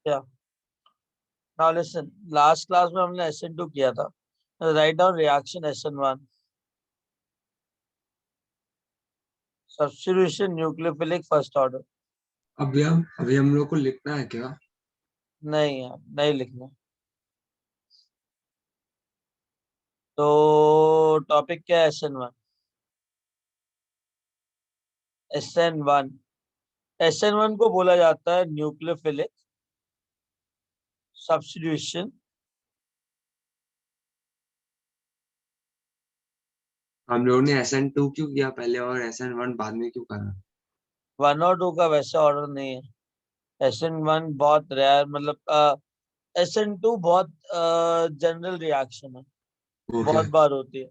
क्या? Now listen, last class में हमने SN2 किया था. Write down reaction SN1. Substitution nucleophilic first order. अभी हम लोग को लिखना है क्या? नहीं यार, नहीं लिखना. तो टॉपिक क्या है? SN1. SN1. SN1 को बोला जाता है न्यूक्लियोफिलिक सब्स्टिट्यूशन. हम लोग ने SN2 क्यों किया पहले और SN1 बाद में क्यों करा? 1 और 2 का वैसा ऑर्डर नहीं है. SN1 बहुत रेयर, मतलब SN2 बहुत जनरल रिएक्शन है, ओके. बहुत बार होती है.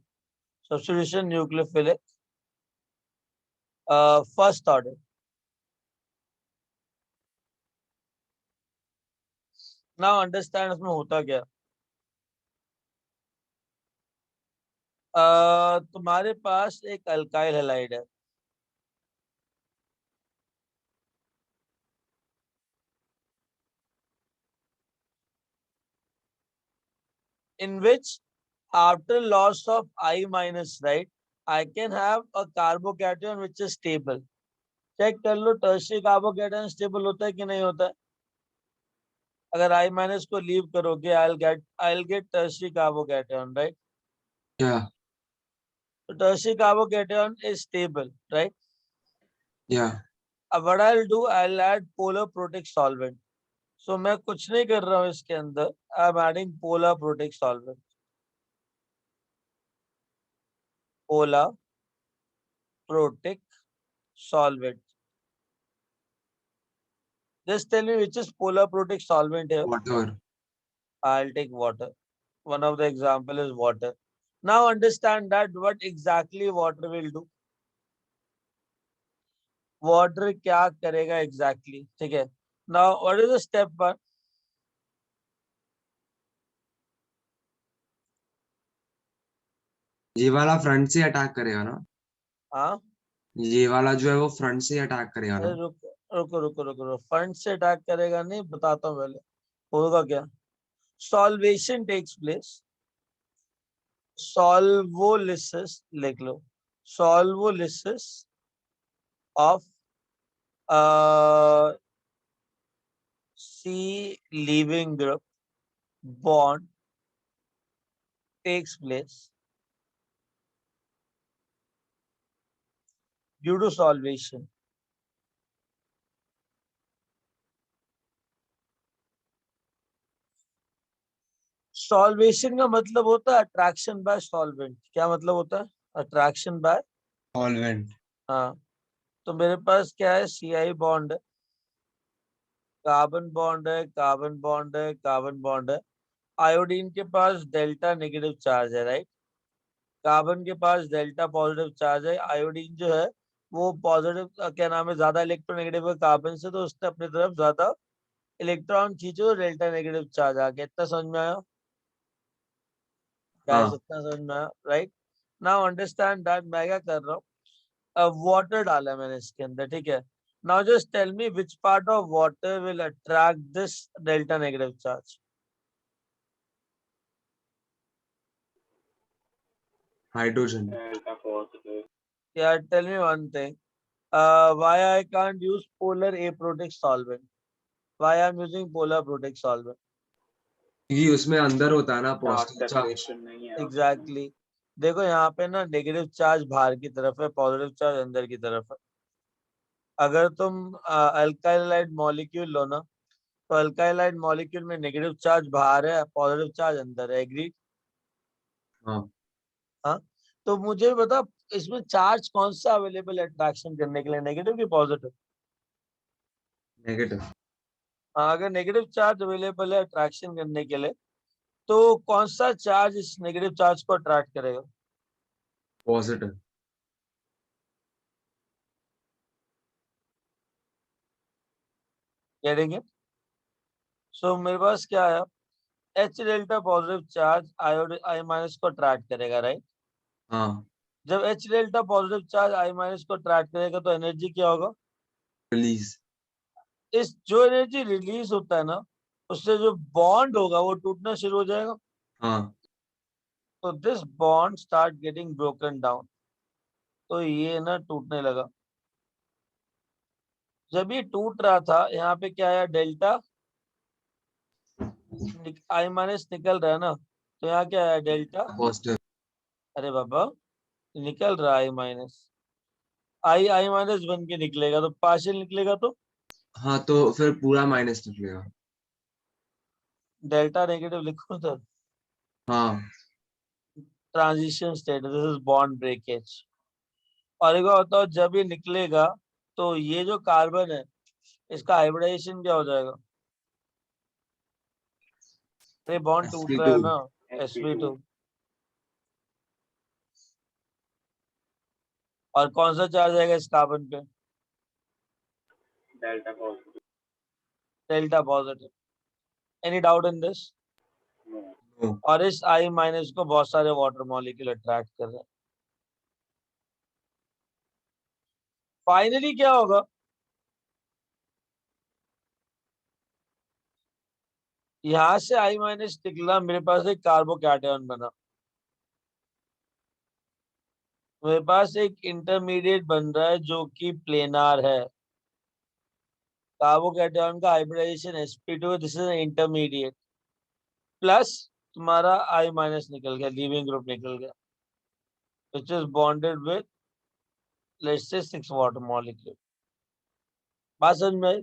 Substitution nucleophilic first order. Now understand उसमें होता क्या. तुम्हारे पास एक अल्काइल हैलाइड है. In which after loss of I minus, right, I can have a carbocation which is stable. Check कर लो टर्शियरी कार्बोकेटायन स्टेबल होता है कि नहीं होता है. अगर I माइनस को लीव करोगे I'll get tertiary carbocation, right. क्या? तो tertiary carbocation is stable, right. या अब what I'll do, I'll add polar protic solvent. So मैं कुछ नहीं कर रहा हूँ इसके अंदर. I'm adding polar protic solvent. Polar protic solvent. Just tell me which is polar protic solvent here. Water. I'll take water. One of the example is water. Now understand that what exactly water will do. Water क्या करेगा exactly, ठीक है. Now what is the step 1? ये वाला front से attack करेगा ना? हाँ. ये वाला जो है वो फ्रंट से अटैक करेगा अरे ना? रुको रुको रुको रुको रुको. फ्रंट से अटैक करेगा नहीं, बताता हूँ पहले. होगा क्या. Solvation takes place. सॉल्वोलिसिस लिख लो. Solvolysis of C leaving group bond takes place due to solvation. Solvation का मतलब होता है अट्रैक्शन बाय सॉल्वेंट. क्या मतलब होता है? Attraction by. सॉल्वेंट. हाँ. तो मेरे पास क्या है? CI बॉन्ड है, कार्बन बॉन्ड है, कार्बन बॉन्ड है, कार्बन बॉन्ड है. आयोडीन के पास डेल्टा नेगेटिव चार्ज है, राइट. कार्बन के पास डेल्टा पॉजिटिव चार्ज है. आयोडीन जो है वो पॉजिटिव, क्या नाम है, ज्यादा इलेक्ट्रोनेगेटिव है कार्बन से, तो उसने अपनी तरफ ज्यादा इलेक्ट्रॉन खींचे तो डेल्टा नेगेटिव चार्ज आ गया. इतना समझ में आया? गैस हाँ. इतना समझ में आया, राइट. नाउ अंडरस्टैंड दैट मैं क्या कर रहा हूँ. वाटर डाला है मैंने इसके अंदर, ठीक है. Now just tell me which part of water will attract this delta negative charge. Hydrogen. Yeah, tell me one thing. Why I can't use polar aprotic solvent? Why I'm using polar protic solvent? क्योंकि उसमें अंदर होता है ना positive charge. Exactly. देखो यहाँ पे ना नेगेटिव चार्ज बाहर की तरफ है, पॉजिटिव चार्ज अंदर की तरफ है. अगर तुम अल्काइलाइड मॉलिक्यूल लो ना, तो अल्काइलाइड मॉलिक्यूल में नेगेटिव चार्ज बाहर है, पॉजिटिव चार्ज अंदर है. एग्री? हाँ. हाँ. तो मुझे बता, इसमें चार्ज कौन सा अवेलेबल है अट्रैक्शन करने के लिए, नेगेटिव की पॉजिटिव? नेगेटिव. हाँ, अगर नेगेटिव चार्ज अवेलेबल है अट्रैक्शन करने के लिए, तो कौन सा चार्ज इस नेगेटिव चार्ज को अट्रैक्ट करेगा? पॉजिटिव. Getting it? सो मेरे पास क्या है, H delta positive charge I minus को अट्रैक्ट करेगा, राइट. हाँ. जब H delta positive charge I minus को अट्रैक्ट करेगा तो एनर्जी क्या होगा? रिलीज. इस जो एनर्जी रिलीज होता है ना, उससे जो बॉन्ड होगा वो टूटना शुरू हो जाएगा। हाँ तो this bond start getting broken down, तो ये ना टूटने लगा। जब ये टूट रहा था यहाँ पे क्या आया, डेल्टा आई माइनस निकल रहा है ना, तो यहाँ क्या आया, डेल्टा। पॉजिटिव। अरे बाबा, निकल रहा आई माइनस, आई आई माइनस बन के निकलेगा तो पार्शियल निकलेगा, तो हाँ तो फिर पूरा माइनस निकलेगा। डेल्टा नेगेटिव लिखो तो हाँ transition state, this is bond breakage. और एक बार बताओ, जब ये निकलेगा तो ये जो कार्बन है इसका हाइब्रिडाइजेशन क्या हो जाएगा? ये बॉन्ड टूट रहा sp2। है ना, sp2। और कौन सा चार्ज आएगा इस कार्बन पे? Delta positive. Delta positive. Any doubt in this? No. और इस आई माइनस को बहुत सारे वाटर मॉलिक्यूल अट्रैक्ट कर रहे हैं। फाइनली क्या होगा, यहां से आई माइनस निकला, मेरे पास एक कार्बोकैटायन बना, मेरे पास एक इंटरमीडिएट बन रहा है जो कि प्लेनार है। कार्बोकैटायन का hybridization sp2, this is intermediate, plus तुम्हारा आई माइनस निकल गया, लीविंग ग्रुप निकल गया, which is bonded with let's say 6 water molecule. बात समझ में आई?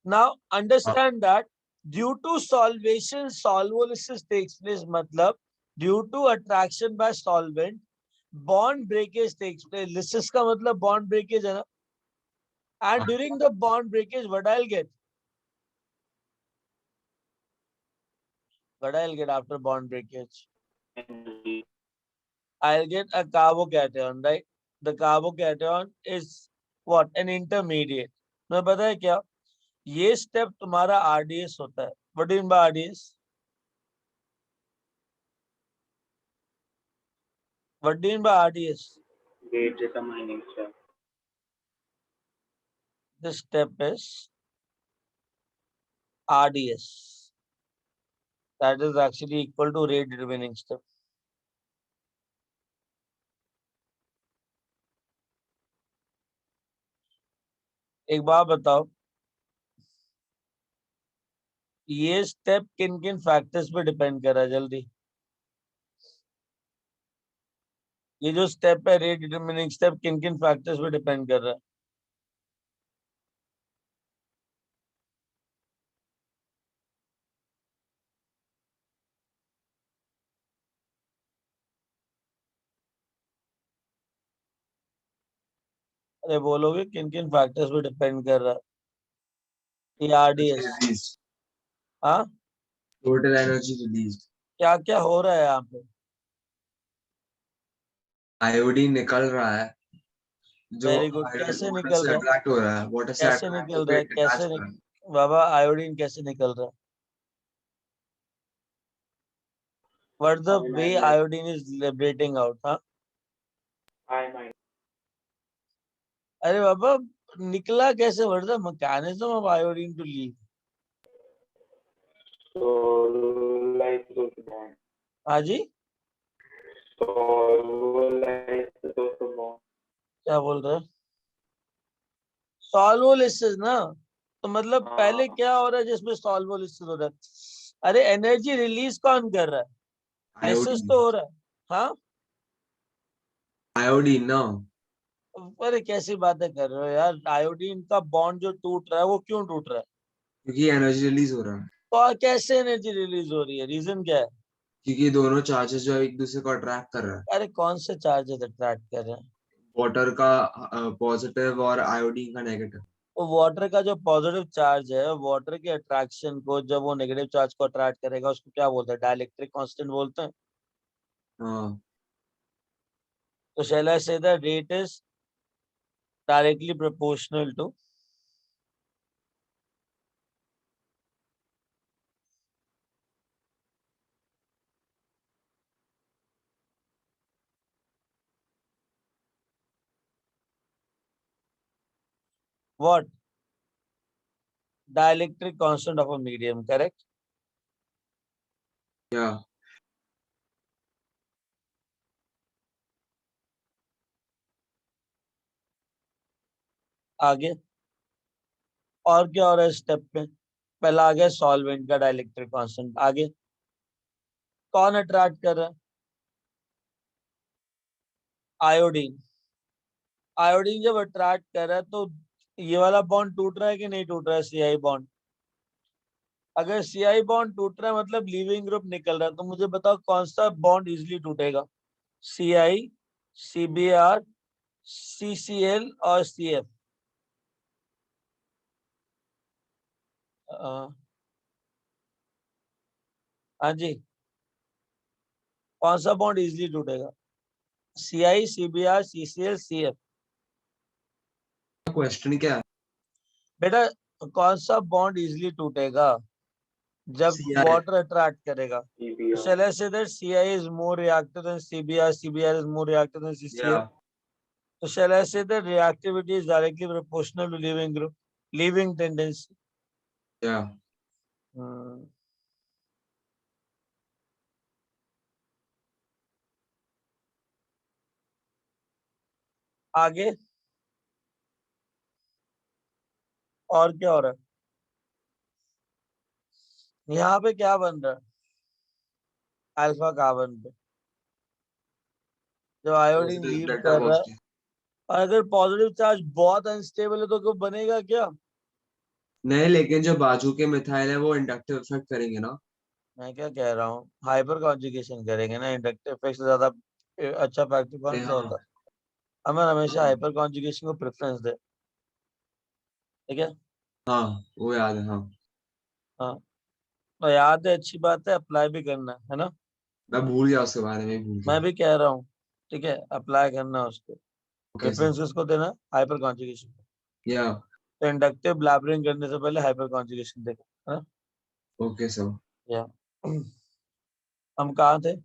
नाउ हाँ understand that due to solvation solvolysis takes place, मतलब due to attraction by solvent bond breakage takes place. Lysis का मतलब बॉन्ड ब्रेकेज है ना, and हाँ during the bond breakage what I'll get, after bond breakage, I'll get a carbocation, right? The carbocation is what, an intermediate। तुम्हें पता है क्या, ये स्टेप तुम्हारा RDS होता है। What do you mean by RDS? What do you mean by RDS? Rate determining step. This step is RDS, that is actually equal to rate determining step। एक बात बताओ, ये स्टेप किन किन फैक्टर्स पे डिपेंड कर रहा है, जल्दी। ये जो स्टेप है रेट डिटरमिनिंग स्टेप, किन किन फैक्टर्स पे डिपेंड कर रहा है? अरे बोलोगे किन किन फैक्टर्स पे डिपेंड कर रहा है ये RDS? रिलीज। हाँ, टोटल एनर्जी रिलीज। क्या क्या हो रहा है यहाँ पे? आयोडीन निकल रहा है, जो वेरी गुड, कैसे वाटर निकल से रहा है? अट्रैक्ट हो रहा है, वाटर से कैसे अट्रैक्ट निकल रहा होकर है, अटैच हो रहा है। बाबा आयोडीन कैसे निकल रहा है? What the way iodine is liberating out? हाँ, I minus. अरे बाबा, निकला कैसे, what the mechanism of iodine to leave? Solarize those bonds. हाँ जी, Solarize those bonds. क्या बोल रहे हैं? सॉल्वोलिसिस ना, तो मतलब पहले हाँ, क्या हो रहा है जिसमें सॉल्वोलिसिस हो रहा है? अरे एनर्जी रिलीज कौन कर रहा है? Lysis iodine. तो हो रहा है। हाँ, आयोडीन ना। अरे कैसी बातें कर रहे हो यार, आयोडीन का बॉन्ड जो टूट रहा है वो क्यों टूट रहा है? क्योंकि एनर्जी रिलीज हो रहा है। तो और कैसे एनर्जी रिलीज हो रही है, रीजन क्या है? क्योंकि दोनों चार्जेस जो है एक दूसरे को अट्रैक्ट कर रहा है। अरे कौन से चार्जेस अट्रैक्ट कर रहे हैं? वाटर का पॉजिटिव और आयोडीन का नेगेटिव। वो वाटर का जो पॉजिटिव चार्ज है, वाटर के अट्रैक्शन को जब वो नेगेटिव चार्ज को अट्रैक्ट करेगा उसको क्या बोलते हैं, डाइलेक्ट्रिक कांस्टेंट बोलते हैं। हाँ तो shall I say the rate is directly proportional to what, dielectric constant of a medium, correct? Yeah. आगे और क्या हो रहा है स्टेप में? पहला आ गया सॉल्वेंट का डाइलेक्ट्रिक कांस्टेंट। आगे कौन अट्रैक्ट कर रहा है? आयोडीन। आयोडीन जब अट्रैक्ट कर रहा है तो ये वाला बॉन्ड टूट रहा है कि नहीं टूट रहा है, सीआई बॉन्ड? अगर सीआई बॉन्ड टूट रहा है मतलब लीविंग ग्रुप निकल रहा है, तो मुझे बताओ कौन सा बॉन्ड इजिली टूटेगा? सीआई, सीबीआर, सीसीएल और सीएफ? हाँ जी, कौन सा बॉन्ड इजिली टूटेगा? CI, CBR, CCL, CF? Question क्या है? बेटा कौन सा बॉन्ड इजिली टूटेगा जब CI. वाटर अट्रैक्ट करेगा? CBR. Shall I say that CI is more reactive than CBR, CBR is more reactive than CCL? Yeah. So shall I say that reactivity is directly proportional to leaving group, leaving tendency? Yeah. Hmm. आगे और क्या हो रहा है? यहाँ पे क्या बन रहा है? अल्फा कार्बन पे जो आयोडीन Positive लीव delta कर रहा है, positive. और अगर पॉजिटिव चार्ज बहुत अनस्टेबल है तो क्यों बनेगा क्या? नहीं, लेकिन जो बाजू के मिथाइल है वो इंडक्टिव इफेक्ट करेंगे ना? मैं क्या कह रहा हूँ, हाइपर कॉन्जुगेशन करेंगे ना, इंडक्टिव इफेक्ट से ज्यादा अच्छा फैक्टर कौन सा होता हाँ है? हमें हमेशा हाइपर कॉन्जुगेशन को प्रेफरेंस दे, ठीक है? हाँ, वो याद है। हाँ, हाँ, तो याद है, अच्छी बात है, अप्लाई भी करना है ना? मैं भूल गया, उसके बारे में भूल मैं गया। भी कह रहा हूँ, ठीक है, अप्लाई करना है उसको। Okay sir. प्रेफरेंस किसको देना? Hyper conjugation. या तो इंडक्टिव ब्लैबरिंग करने से पहले हाइपर कॉन्जुगेशन देखो, है ना? Okay sir. या हम कहाँ थे?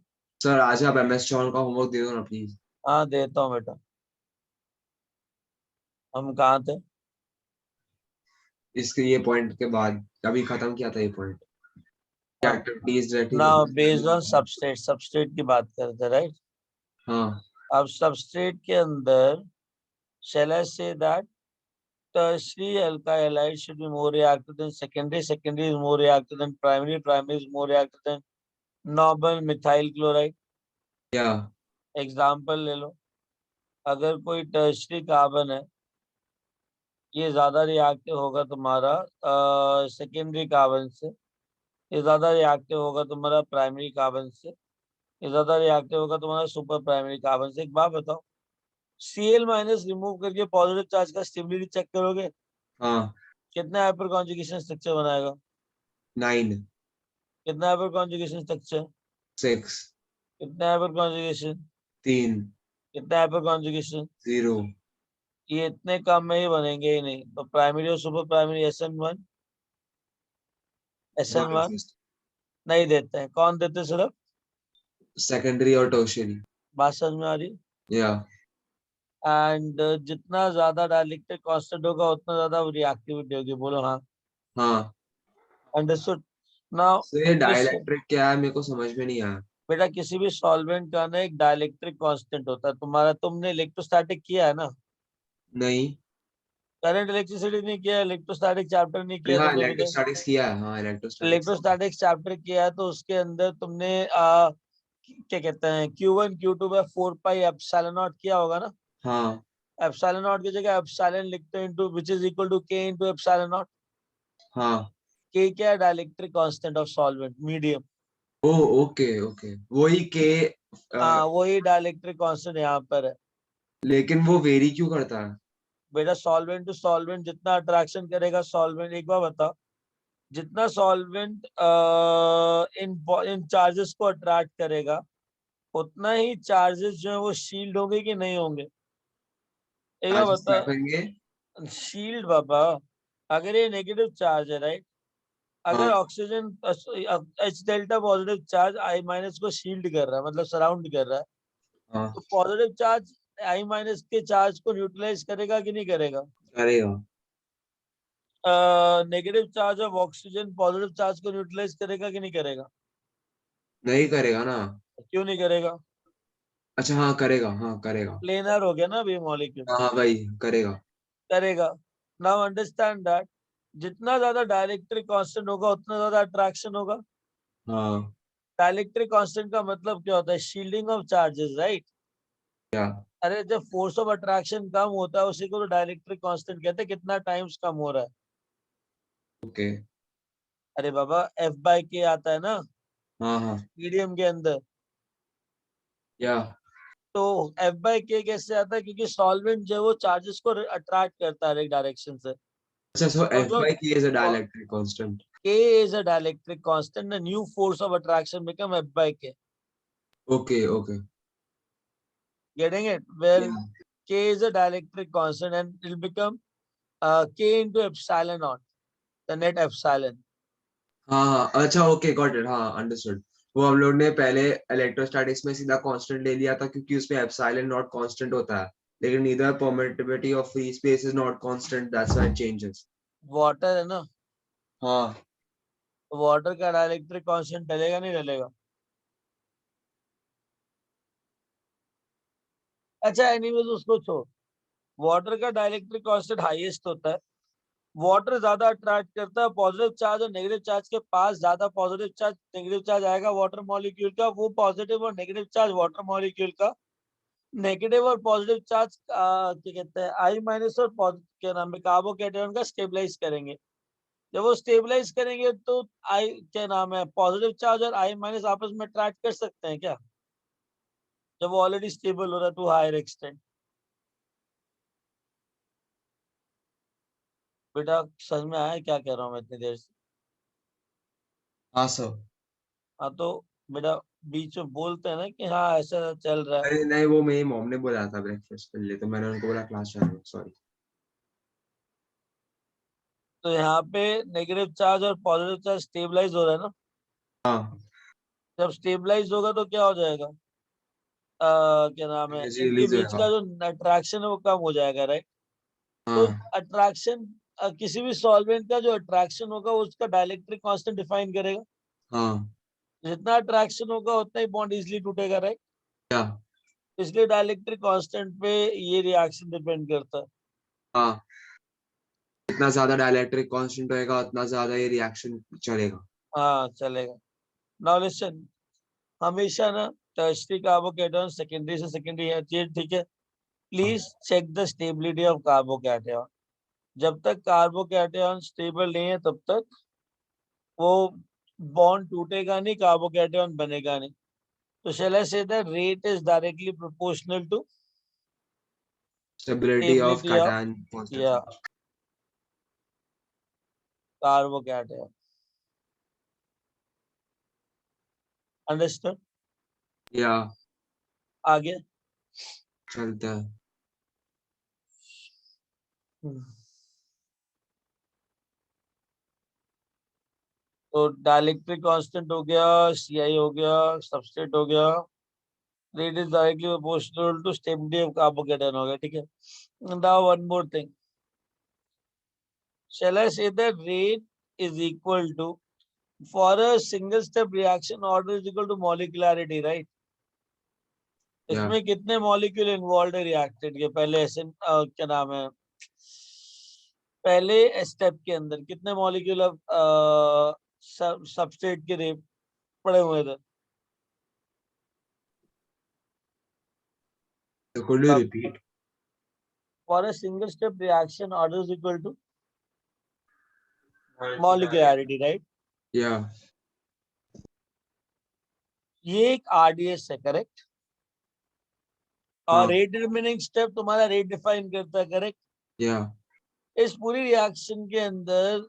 सर आज आप MS चौहान का होमवर्क दे दो ना प्लीज। हाँ देता हूँ बेटा। हम कहाँ थे? इसके ये पॉइंट के बाद अभी खत्म किया था ये पॉइंट। हाँ, activities directly now based on proportional. Substrate, substrate की बात करते हैं, राइट? हाँ अब सबस्ट्रेट के अंदर shall I say that tertiary alkyl halide should be more reactive than secondary, secondary is more reactive than primary, primary is more reactive than normal methyl chloride? या example ले लो, अगर कोई टर्शरी कार्बन है, ये ज्यादा reactive होगा तुम्हारा secondary carbon से, ये ज्यादा रिएक्टिव होगा तुम्हारा प्राइमरी कार्बन से, ये ज्यादा रिएक्टिव होगा तुम्हारा सुपर प्राइमरी कार्बन से। एक बात बताओ, Cl माइनस रिमूव करके पॉजिटिव चार्ज का स्टेबिलिटी चेक करोगे, हाँ। कितना हाइपर कॉन्जुगेशन स्ट्रक्चर बनाएगा? 9 कितना हाइपर कॉन्जुगेशन स्ट्रक्चर? 6 कितना हाइपर कॉन्जुगेशन? 3 कितना हाइपर कॉन्जुगेशन? 0 ये इतने कम में ही बनेंगे ही नहीं, तो प्राइमरी और super primary SN1, SN1 exist। नहीं देते हैं, कौन देते हैं सिर्फ? सेकेंडरी और टर्शियरी। बात समझ में आ रही? या एंड जितना ज्यादा डाइलेक्ट्रिक कांस्टेंट होगा उतना ज्यादा रिएक्टिविटी होगी, बोलो हाँ? हाँ। Understood now? तो ये लिसन डाइलेक्ट्रिक क्या है मेरे को समझ में नहीं आया। बेटा, किसी भी सॉल्वेंट का ना एक डाइलेक्ट्रिक कांस्टेंट होता है तुम्हारा, तुमने इलेक्ट्रोस्टैटिक किया है ना? नहीं। करंट इलेक्ट्रिसिटी नहीं किया, इलेक्ट्रोस्टैटिक चैप्टर नहीं किया हाँ तुमने अभी तक? इलेक्ट्रोस्टैटिक्स किया है। हाँ इलेक्ट्रोस्टैटिक्स। इलेक्ट्रोस्टैटिक चैप्टर किया है तो उसके अंदर तुमने क्या कहते हैं, Q1 Q2 by 4 pi epsilon not किया होगा ना? हाँ एप्सिलॉन नॉट की जगह एप्सिलॉन लिखते हैं into which is equal to K into epsilon naught. हाँ। K क्या है? Dielectric constant of solvent medium. Oh okay okay, वही के। वही डाइलेक्ट्रिक कांस्टेंट यहाँ पर है। लेकिन वो वेरी क्यों करता है? बेटा सॉल्वेंट टू सॉल्वेंट जितना अट्रैक्शन करेगा सॉल्वेंट, एक बार बताओ, जितना सॉल्वेंट इन इन चार्जेस को अट्रैक्ट करेगा उतना ही चार्जेस जो है वो शील्ड होंगे कि नहीं होंगे? एक बार चार्जेस क्या बता। करेंगे? शील्ड बाबा, अगर ये नेगेटिव चार्ज है, राइट, हाँ अगर oxygen H delta positive charge I minus को शील्ड कर रहा है, मतलब सराउंड कर रहा है, हाँ। तो पॉजिटिव चार्ज I माइनस के चार्ज को न्यूट्रलाइज करेगा कि नहीं करेगा? अरे यार। Negative charge of oxygen positive charge को न्यूट्रलाइज करेगा कि नहीं करेगा? नहीं करेगा ना। क्यों नहीं करेगा? अच्छा हाँ करेगा, हाँ करेगा। प्लेनर हो गया ना अभी मॉलिक्यूल। हाँ भाई करेगा। करेगा। नाउ अंडरस्टैंड दैट जितना ज्यादा डाइलेक्ट्रिक कांस्टेंट होगा उतना ज्यादा अट्रैक्शन होगा। हाँ। डाइलेक्ट्रिक कांस्टेंट का मतलब क्या होता है? Shielding of charges, right? क्या? अरे जब फोर्स ऑफ अट्रैक्शन कम होता है उसी को तो डाइलेक्ट्रिक कांस्टेंट कहते हैं, कितना टाइम्स कम हो रहा है। ओके। अरे बाबा एफ बाई के आता है ना हाँ हाँ। मीडियम के अंदर। या तो एफ बाई के कैसे आता है? क्योंकि सॉल्वेंट जो है वो चार्जेस को अट्रैक्ट करता है एक डायरेक्शन से। अच्छा, सो तो एफ जो बाई की is a dielectric constant. K is a dielectric constant, the new force of attraction become F by K. Okay okay. Getting it? Where या K is a dielectric constant and it will become K into epsilon naught, the net epsilon. हाँ हाँ, अच्छा okay got it, हाँ understood. वो हम लोग ने पहले इलेक्ट्रोस्टैटिक्स में सीधा कांस्टेंट ले लिया था क्योंकि उसमें एप्सिलॉन नॉट कांस्टेंट होता है, लेकिन neither permittivity of free space is not constant, that's why it changes. Water है ना? हाँ। वाटर का डाइलेक्ट्रिक कांस्टेंट डलेगा नहीं डलेगा? अच्छा एनीवेज उसको छोड़। वाटर का डाइलेक्ट्रिक कांस्टेंट हाईएस्ट होता है। वाटर ज्यादा अट्रैक्ट करता है पॉजिटिव चार्ज और नेगेटिव चार्ज के पास। ज्यादा पॉजिटिव चार्ज नेगेटिव चार्ज आएगा वाटर मॉलिक्यूल का, वो पॉजिटिव और नेगेटिव चार्ज वाटर मॉलिक्यूल का। नेगेटिव और पॉजिटिव चार्ज क्या कहते हैं आई माइनस और क्या नाम है कार्बोकैटायन का स्टेबलाइज करेंगे। जब वो स्टेबलाइज करेंगे तो आई क्या नाम है पॉजिटिव चार्ज और आई माइनस आपस में अट्रैक्ट कर सकते हैं क्या? जब वो ऑलरेडी स्टेबल हो रहा है टू हायर एक्सटेंट। बेटा समझ में आया क्या कह रहा हूँ मैं इतनी देर से? हाँ सर। हाँ तो बेटा बीच में बोलते हैं ना कि हाँ ऐसा चल रहा है। अरे नहीं, वो मेरी मॉम ने बुलाया था ब्रेकफास्ट के लिए, तो मैंने उनको बोला क्लास चालू है, सॉरी। तो यहाँ पे नेगेटिव चार्ज और पॉजिटिव चार्ज स्टेबलाइज हो रहा है ना? हाँ। जब स्टेबलाइज होगा तो क्या हो जाएगा? क्या नाम है एनर्जी इनके रिलीज बीच होएगा। का जो अट्रैक्शन है वो कम हो जाएगा, राइट? तो हाँ अट्रैक्शन किसी भी सॉल्वेंट का जो अट्रैक्शन होगा उसका डाइलेक्ट्रिक कांस्टेंट डिफाइन करेगा। हाँ। जितना अट्रैक्शन होगा उतना ही बॉन्ड इजिली टूटेगा, राइट? क्या? इसलिए डाइलेक्ट्रिक कांस्टेंट पे ये रिएक्शन डिपेंड करता है। हाँ, जितना ज्यादा डाइलेक्ट्रिक कांस्टेंट होएगा उतना ज्यादा ये रिएक्शन चलेगा। हाँ चलेगा। नाउ लिसन, हमेशा ना टर्शियरी कार्बोकैटायन सेकेंडरी से सेकेंडरी है ये, ठीक है? Please check the stability of carbocation. जब तक कार्बोकैटायन स्टेबल नहीं है तब तक वो बॉन्ड टूटेगा नहीं, कार्बोकैटायन बनेगा नहीं। तो shall I say that rate is directly proportional to stability of stability of cation positive yeah charge. carbocation? Understood? या आगे। चलता है। तो डाइलेक्ट्रिक कांस्टेंट हो गया, सीआई हो गया, सबस्ट्रेट हो गया। Rate is directly proportional to stability of carbocation हो गया, ठीक है? Now one more thing, shall I say that rate is equal to for a single step reaction order is equal to molecularity, right? या इसमें कितने molecule involve है reacted के पहले क्या नाम है पहले स्टेप के अंदर कितने मॉलिक्यूल अब सबस्ट्रेट के रेट पड़े हुए थे? could you repeat? For a single step reaction order is equal to molecularity, right? या ये एक आरडीएस है, करेक्ट? और हाँ। रेट डिटरमिनिंग स्टेप तुम्हारा रेट डिफाइन करता है, करेक्ट? या इस पूरी रिएक्शन के अंदर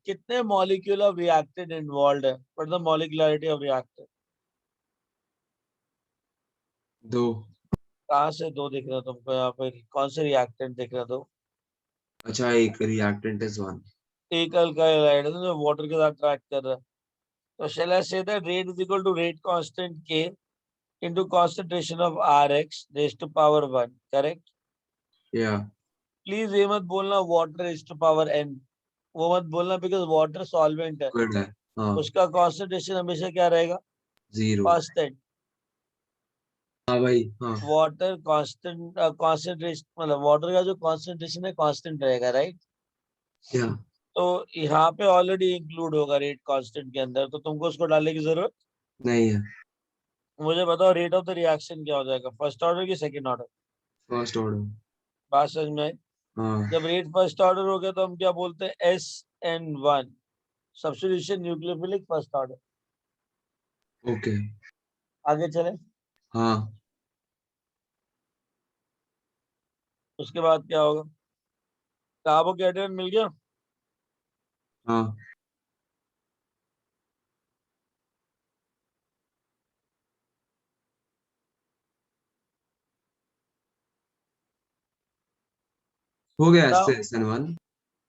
कितने मॉलिक्यूल ऑफ रिएक्टेड इन्वॉल्व है फॉर द मॉलिक्यूलैरिटी ऑफ रिएक्टेड? दो। कहाँ से दो दिख रहा है तुमको? यहाँ पे कौन से रिएक्टेंट दिख रहा? दो? अच्छा, एक रिएक्टेंट इज वन। एक अल्काइल है जो वाटर के साथ अट्रैक्ट कर रहा है। तो shall I say that rate is equal to rate constant K into concentration of Rx raised to power 1, correct? या प्लीज ये मत बोलना water is to power n, वो मत बोलना, बिकॉज वाटर सॉल्वेंट है, लिक्विड है, हाँ, उसका कॉन्सेंट्रेशन हमेशा क्या रहेगा, 0, कांस्टेंट। हाँ भाई, हाँ, वाटर कांस्टेंट, कॉन्सेंट्रेशन मतलब वाटर का जो कॉन्सेंट्रेशन है कांस्टेंट रहेगा, राइट। या तो यहाँ पे ऑलरेडी इंक्लूड होगा रेट कांस्टेंट के अंदर, तो तुमको उसको डालने की जरूरत। नहीं है, मुझे बताओ रेट ऑफ द रिएक्शन क्या हो जाएगा, फर्स्ट ऑर्डर की सेकंड ऑर्डर। फर्स्ट ऑर्डर, बात समझ में आई? हाँ, जब रेट फर्स्ट ऑर्डर हो गया तो हम क्या बोलते हैं, SN1, substitution nucleophilic first order. Okay, आगे चले। हाँ, उसके बाद क्या होगा, कार्बोकेटायन मिल गया। हाँ, हो गया नाउ SN1,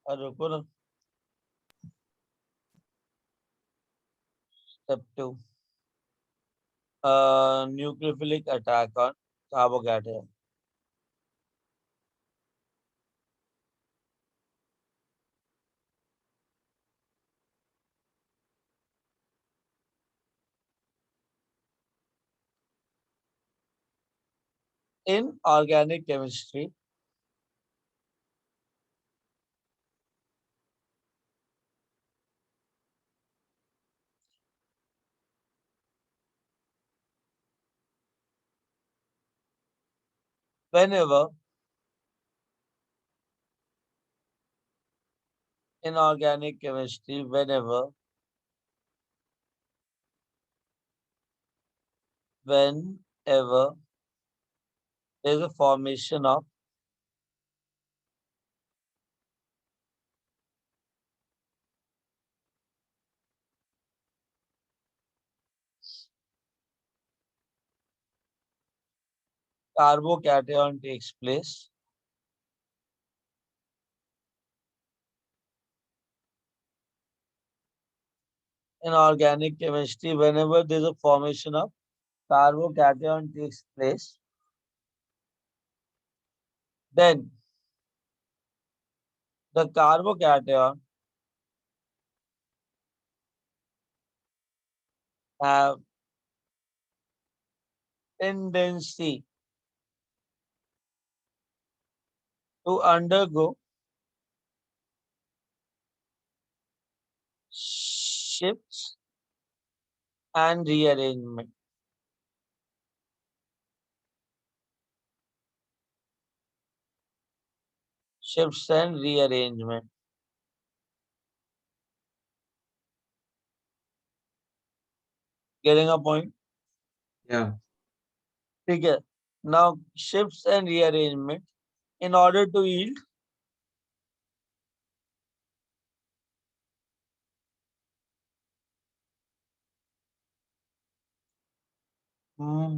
रुको ना, step 2, nucleophilic attack on carbocation. In organic chemistry, whenever whenever there is a formation of carbocation takes place, in organic chemistry, whenever there is a formation of carbocation takes place, then the carbocation have tendency to undergo shifts and rearrangement. Shifts and rearrangement. Getting a point? या ठीक है. Now shifts and rearrangement in order to yield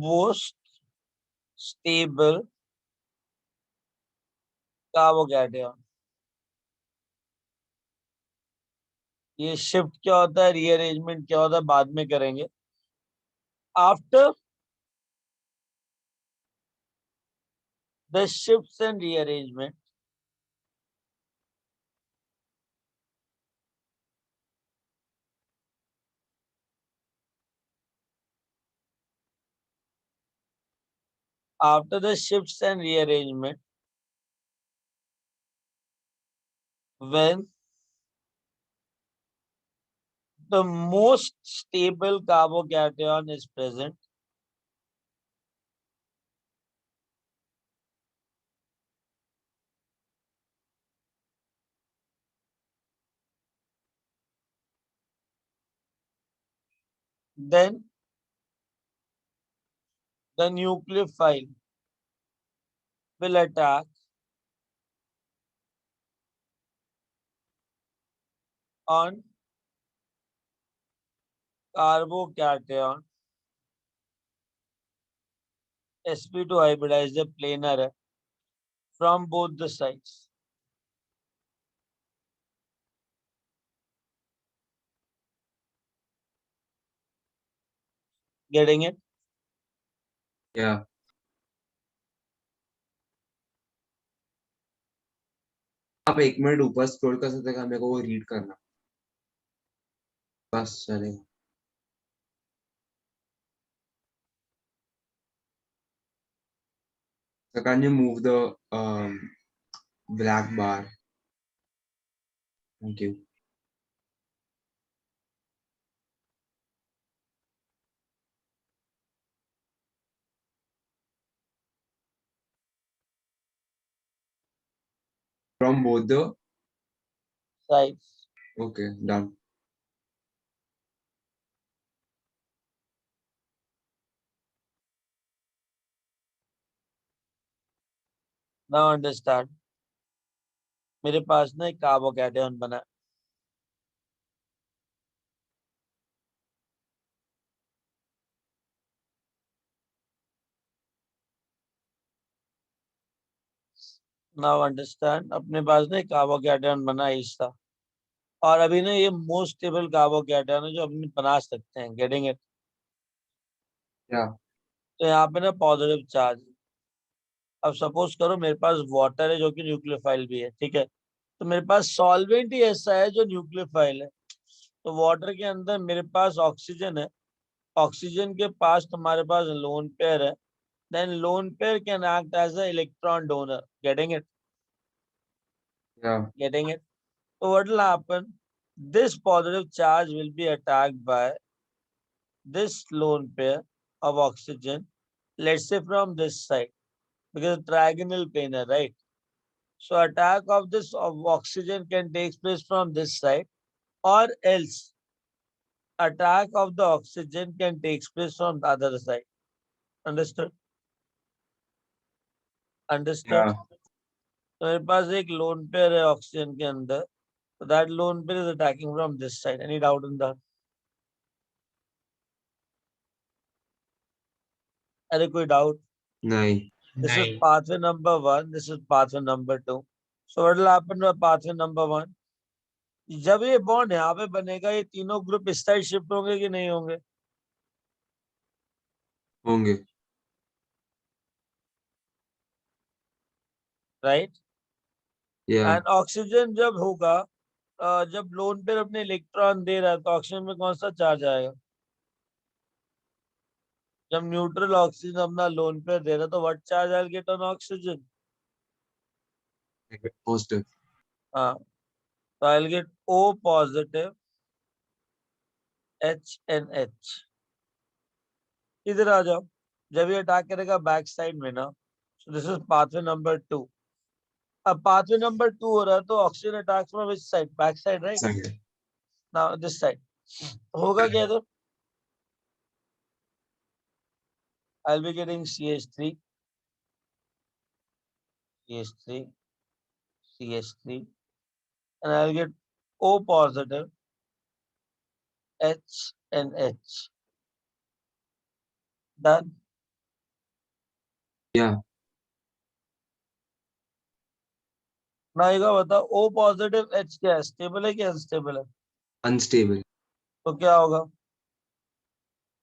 most stable carbocation. ये shift क्या होता है, rearrangement क्या होता है, बाद में करेंगे. After the shifts and rearrangement, after the shifts and rearrangement, when the most stable carbocation is present, then the nucleophile will attack on carbocation. sp2 hybridize the planar है from both the sides. Getting it? या आप 1 minute ऊपर scroll कर सकते हैं, मेरे को वो रीड करना बस चलेगा। So can you move the black bar? Thank you. From both the sides. okay, done. Now understand. मेरे पास ना एक कार्बोकैटायन बना है। Now understand, अपने पास ना एक कार्बोकैटायन बना है इसका, और अभी ना ये मोस्ट स्टेबल कार्बोकैटायन है जो अपने बना सकते हैं। Getting it? Yeah. तो यहाँ पे ना पॉजिटिव चार्ज। अब सपोज करो मेरे पास वाटर है जो कि न्यूक्लियोफाइल भी है, ठीक है। तो मेरे पास सॉल्वेंट ही ऐसा है जो न्यूक्लियोफाइल है। तो वाटर के अंदर मेरे पास ऑक्सीजन है, ऑक्सीजन के पास तुम्हारे पास लोन पेयर है, then lone pair can act as a electron donor. Getting it? Yeah. Getting it? So what will happen? This positive charge will be attacked by this lone pair of oxygen, let's say from this side, because trigonal plane, right? So attack of this of oxygen can take place from this side, or else attack of the oxygen can take place from the other side. Understood? Understood? Yeah. तो मेरे पास एक loan pair है oxygen के अंदर, so that lone pair is attacking from this side. Any doubt in that? अरे कोई doubt? नहीं. This is pathway number 1. This is pathway number 2. So what will happen with pathway number 1? जब ये bond यहाँ पे बनेगा, ये तीनों ग्रुप इस साइड शिफ्ट होंगे कि नहीं होंगे? होंगे. राइट? Yeah. एंड ऑक्सीजन जब होगा, जब लोन पेयर अपने इलेक्ट्रॉन दे रहा है, तो ऑक्सीजन में कौन सा चार्ज आएगा? जब न्यूट्रल ऑक्सीजन अपना लोन पेयर दे रहा है, तो what charge I will get on oxygen? Positive. हाँ, तो I will get O positive HNH। इधर आ जाओ, जब ये अटैक करेगा बैक साइड में ना, so this is pathway number 2. अब pathway number 2 हो रहा है, तो oxygen attacks from which side? Back side, right? Second. Now this side होगा क्या इधर? I'll be getting CH3, CH3, CH3, and I'll get O positive H and H. Done. Yeah. ना ये बताओ, O पॉजिटिव H क्या है? Stable है कि अनस्टेबल है? Unstable. तो क्या होगा?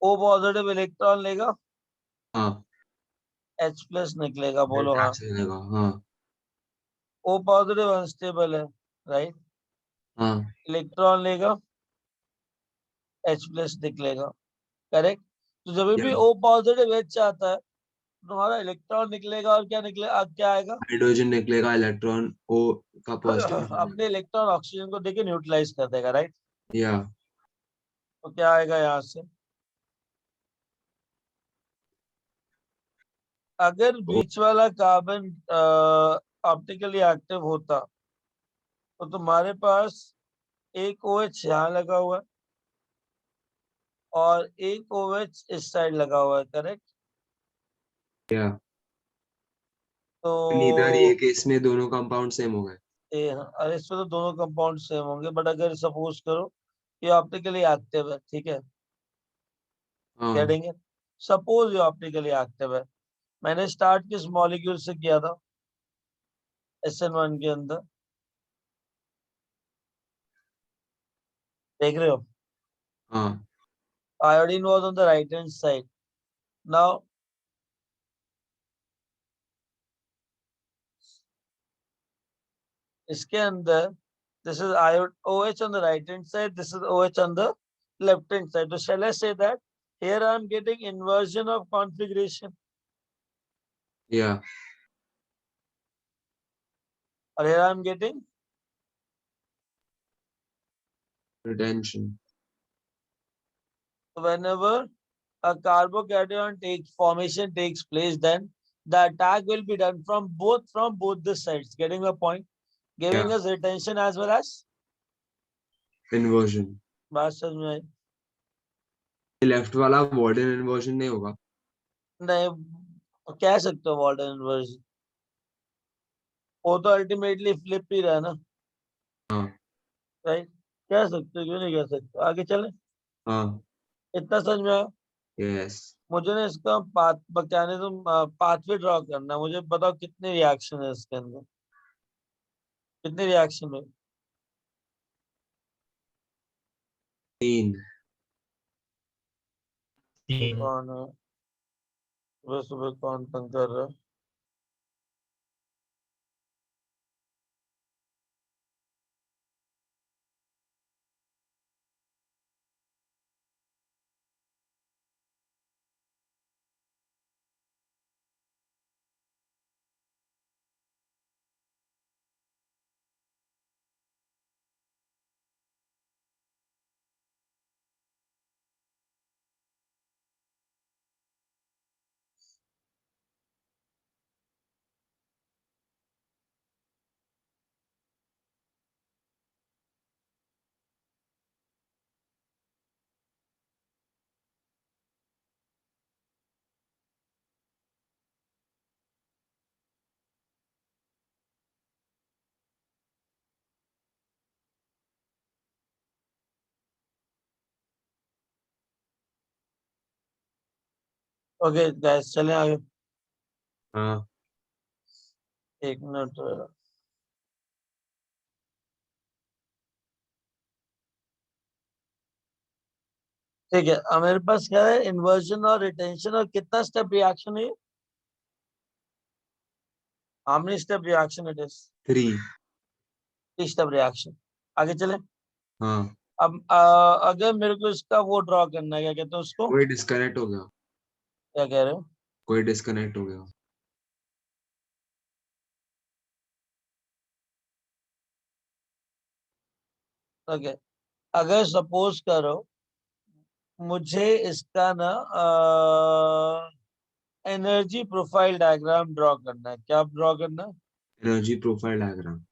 O पॉजिटिव इलेक्ट्रॉन लेगा, हाँ. H प्लस निकलेगा। बोलो हाँ। Attach रहेगा. हाँ. O पॉजिटिव अनस्टेबल है, राइट? हाँ. इलेक्ट्रॉन लेगा, H प्लस निकलेगा। करेक्ट? तो जब भी Yeah. O पॉजिटिव H आता है, तुम्हारा इलेक्ट्रॉन निकलेगा, और क्या निकलेगा? क्या आएगा? हाइड्रोजन निकलेगा, इलेक्ट्रॉन O का पॉजिटिव. अपने इलेक्ट्रॉन ऑक्सीजन को देके न्यूट्रलाइज कर देगा, राइट? या. तो क्या आएगा यहाँ से? अगर बीच वाला कार्बन ऑप्टिकली एक्टिव होता, तो तुम्हारे पास एक OH यहाँ लगा हुआ है और एक OH इस साइड लगा हुआ है, करेक्ट? या. तो इधर ये केस में दोनों कंपाउंड सेम हो गए. अरे इसमें तो दोनों कंपाउंड सेम होंगे, बट अगर सपोज करो ये ऑप्टिकली एक्टिव है, ठीक है? हाँ. Getting it? सपोज ये ऑप्टिकली एक्टिव है। मैंने स्टार्ट किस मॉलिक्यूल से किया था? SN1 के अंदर, देख रहे हो? हाँ. Iodine was on the right hand side. Now इसके अंदर this is OH on the right hand side, this is OH on the left hand side. So shall I say that here I am getting inversion of configuration, Yeah. or here I am getting Retention. whenever a carbocation formation takes place, then the attack will be done from both the sides. Getting the point? Giving Yeah. us retention as well as Inversion. बात समझ में आई? Left वाला warden inversion नहीं होगा. नहीं, कह सकते हो वार्डन इन्वर्जन, वो तो अल्टीमेटली फ्लिप ही रहा है ना, हाँ. राइट? कह सकते हो, क्यों नहीं कह सकते? आगे चले, हाँ. इतना समझ में आया? Yes. मुझे ना इसका पाथ बताने तुम पाथवे ड्रॉ करना, मुझे बताओ कितने रिएक्शन है इसके अंदर, कितने रिएक्शन है? 3. कौन है सुबह सुबह कौन तंग कर रहा है? ओके गाइस, चलें आगे, हाँ. 1 मिनट। ठीक है, अब मेरे पास क्या है, इन्वर्जन और रिटेंशन, और कितना स्टेप रिएक्शन है? How many step reaction it is? 3. 3 step reaction. आगे चले। हाँ. अब अगर मेरे को इसका वो ड्रॉ करना है, क्या कहते हैं उसको, कोई डिस्कनेक्ट हो गया. क्या कह रहे हो? कोई डिस्कनेक्ट हो गया. ओके, अगर सपोज करो मुझे इसका ना एनर्जी प्रोफाइल डायग्राम ड्रॉ करना है, क्या ड्रॉ करना है? Energy profile diagram.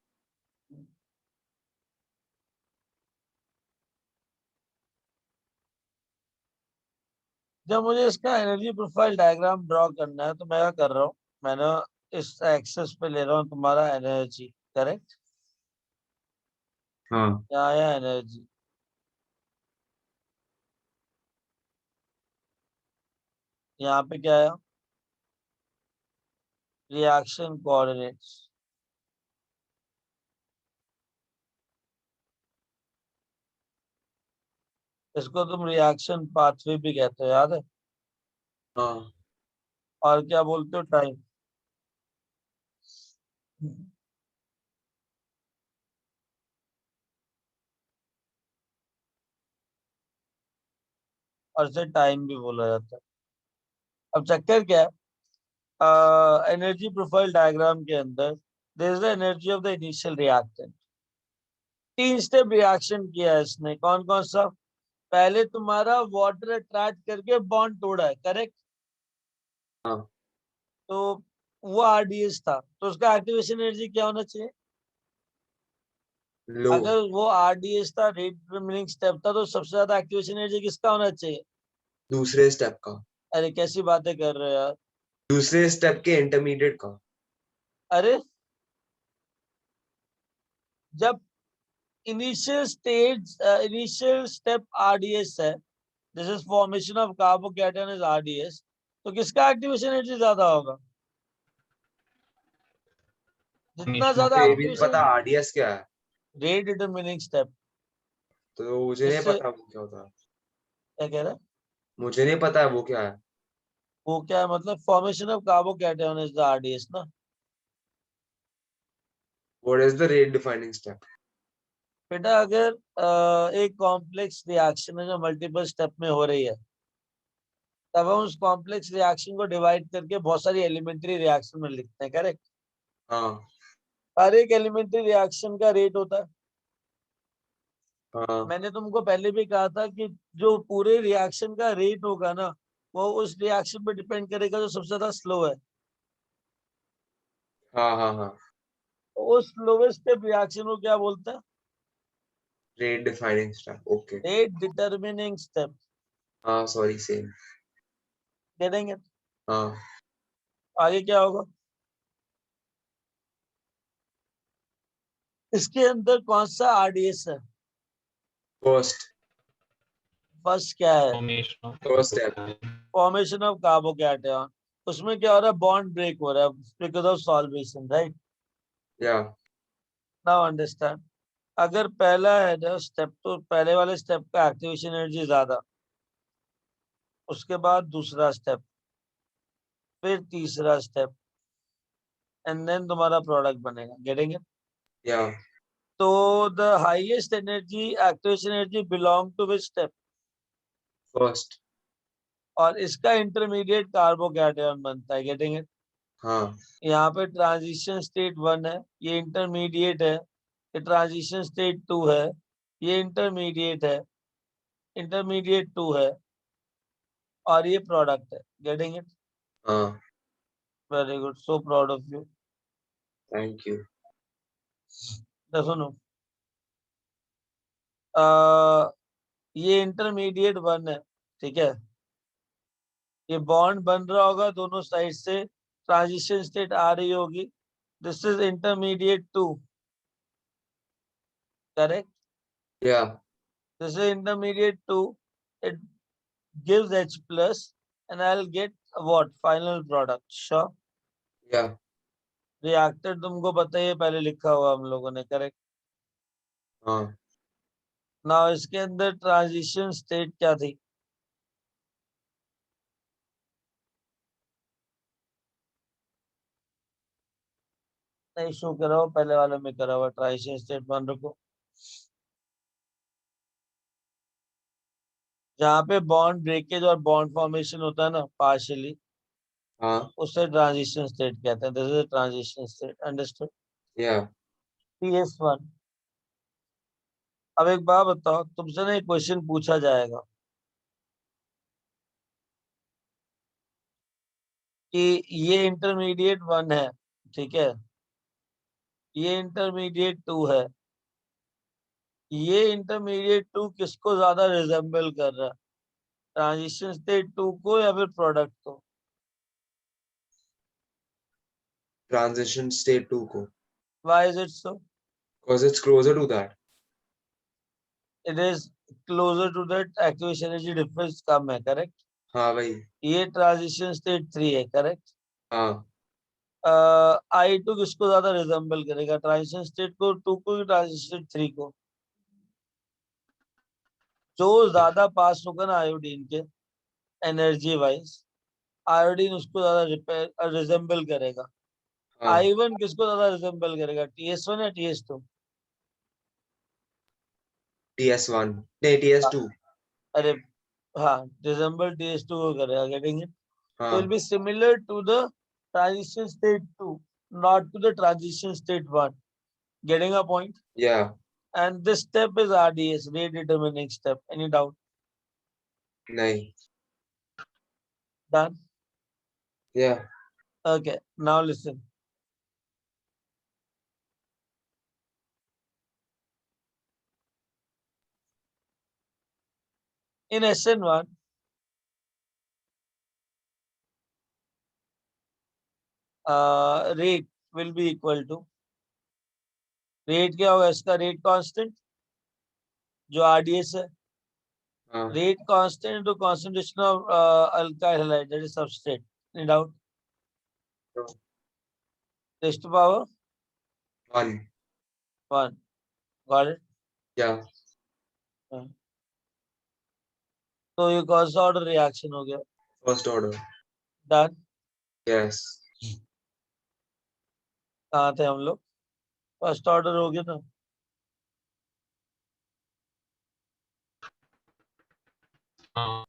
जब मुझे इसका एनर्जी प्रोफाइल डायग्राम ड्रॉ करना है, तो मैं क्या कर रहा हूँ, मैंने इस एक्सेस पे ले रहा हूँ तुम्हारा एनर्जी, करेक्ट? हाँ. क्या आया एनर्जी, यहाँ पे क्या आया, रिएक्शन कोऑर्डिनेट्स। इसको तुम रिएक्शन पाथवे भी कहते हो, याद है? हाँ. और क्या बोलते हो, टाइम। और इसे टाइम भी बोला जाता है। अब चक्कर क्या है, एनर्जी प्रोफाइल डायग्राम के अंदर there is the energy of the initial reactant. 3 step reaction किया है इसने, कौन कौन सा? पहले तुम्हारा वाटर अट्रैक्ट करके बॉन्ड तोड़ा है, करेक्ट? हाँ. तो वो आरडीएस था, तो उसका एक्टिवेशन एनर्जी क्या होना चाहिए? लो. अगर वो आरडीएस था, रेट डिटरमिनिंग स्टेप था, तो सबसे ज्यादा एक्टिवेशन एनर्जी किसका होना चाहिए? दूसरे स्टेप का. अरे कैसी बातें कर रहे हो यार? दूसरे स्टेप के इंटरमीडिएट का. अरे जब इनिशियल स्टेप आरडीएस है, this is formation of carbocation is RDS, तो किसका एक्टिवेशन एनर्जी ज्यादा होगा? जितना मुझे ज्यादा ये भी नहीं एक्टिवेशन, पता आरडीएस क्या है, रेट डिटरमिनिंग स्टेप। तो मुझे नहीं इससे पता वो क्या होता है. क्या कह रहा है, मुझे नहीं पता है वो क्या है. वो क्या है मतलब, formation of carbocation is the RDS ना। What is the rate defining step? बेटा अगर एक कॉम्प्लेक्स रिएक्शन है जो मल्टीपल स्टेप में हो रही है, तब हम उस कॉम्प्लेक्स रिएक्शन को डिवाइड करके बहुत सारी एलिमेंट्री रिएक्शन में लिखते हैं, करेक्ट? हाँ हर एक एलिमेंट्री रिएक्शन का रेट होता है। हाँ मैंने तुमको पहले भी कहा था कि जो पूरे रिएक्शन का रेट होगा ना, वो उस रिएक्शन पे डिपेंड करेगा जो सबसे ज्यादा स्लो है। हाँ हाँ हाँ तो उस स्लोवेस्ट स्टेप रिएक्शन को क्या बोलते हैं? rate defining step. Okay. Rate determining step. हाँ सॉरी सेम. Getting it? हाँ आगे क्या होगा? इसके अंदर कौन सा आरडीएस है? first फर्स्ट क्या है? first step. Formation of carbocation. उसमें क्या हो रहा है? बॉन्ड ब्रेक हो रहा है because of solvation, right? Yeah. Now understand. अगर पहला है ना स्टेप, तो पहले वाले स्टेप का एक्टिवेशन एनर्जी ज्यादा, उसके बाद दूसरा स्टेप, फिर तीसरा स्टेप, एंड देन तुम्हारा प्रोडक्ट बनेगा। Getting it? Yeah. तो the highest energy activation energy belong to which step? First. और इसका इंटरमीडिएट कार्बोकैटायन बनता है। Getting it? हाँ यहाँ पे ट्रांजिशन स्टेट 1 है, ये इंटरमीडिएट है। ये ट्रांजिशन स्टेट 2 है, ये इंटरमीडिएट है। इंटरमीडिएट 2 है और ये प्रोडक्ट है। Getting it? हाँ. Very good, so proud of you. Thank you. सुनो, ये इंटरमीडिएट 1 है, ठीक है? ये बॉन्ड बन रहा होगा दोनों साइड से, ट्रांजिशन स्टेट आ रही होगी। This is intermediate 2, correct? Yeah. This is intermediate 2, it gives H plus and I'll get what final product. Sure. Yeah. Reactor तुमको पता ही है, पहले लिखा हुआ हम लोगों ने, करेक्ट? हाँ. ना इसके अंदर ट्रांजिशन स्टेट क्या थी? नहीं शो करा हुआ, पहले वाले में करा हुआ ट्रांजिशन स्टेट 1 रुको, जहाँ पे बॉन्ड ब्रेकेज और बॉन्ड फॉर्मेशन होता है ना पार्शियली, हाँ. उससे ट्रांजिशन स्टेट कहते हैं। This is transition state, understood? Yeah. PS1। अब एक बात बताओ, तुमसे ना एक क्वेश्चन पूछा जाएगा कि ये इंटरमीडिएट 1 है, ठीक है? ये इंटरमीडिएट 2 है, ये इंटरमीडिएट 2 किसको ज्यादा रिजेंबल कर रहा है? ट्रांजिशन स्टेट 2 को या फिर प्रोडक्ट को? Transition state 2 को. Why is it so? Because it's closer to that. It is closer to that, activation energy difference कम है, करेक्ट? हाँ भाई. ये ट्रांजिशन स्टेट 3 है, करेक्ट? हाँ. I2 किसको ज्यादा रिजेंबल करेगा? ट्रांजिशन स्टेट को 2 को या ट्रांजिशन स्टेट 3 को? जो ज्यादा पास होगा ना आयोडीन के एनर्जी वाइज, आयोडीन उसको ज्यादा रिजेंबल करेगा। हाँ. I1 किसको ज्यादा रिजेंबल करेगा? TS1 या TS2? TS1. नहीं TS2. अरे हाँ, रिजेंबल TS2 को करेगा। Getting it? So हाँ. will be similar to the transition state 2, not to the transition state 1. Getting a point? Yeah. And this step is RDS, rate determining step. Any doubt? नहीं. Done? Yeah. Okay, now listen. In SN1, rate will be equal to, rate क्या होगा इसका? Rate constant जो RDS है, हाँ. Rate constant to concentration of alkyl halide, that is substrate. Any doubt? No. Raised to power 1. 1. Got it? Yeah. तो ये कौन सा ऑर्डर रिएक्शन हो गया? First order. डन? Yes. कहाँ थे हम लोग? फर्स्ट ऑर्डर हो गया ना? हाँ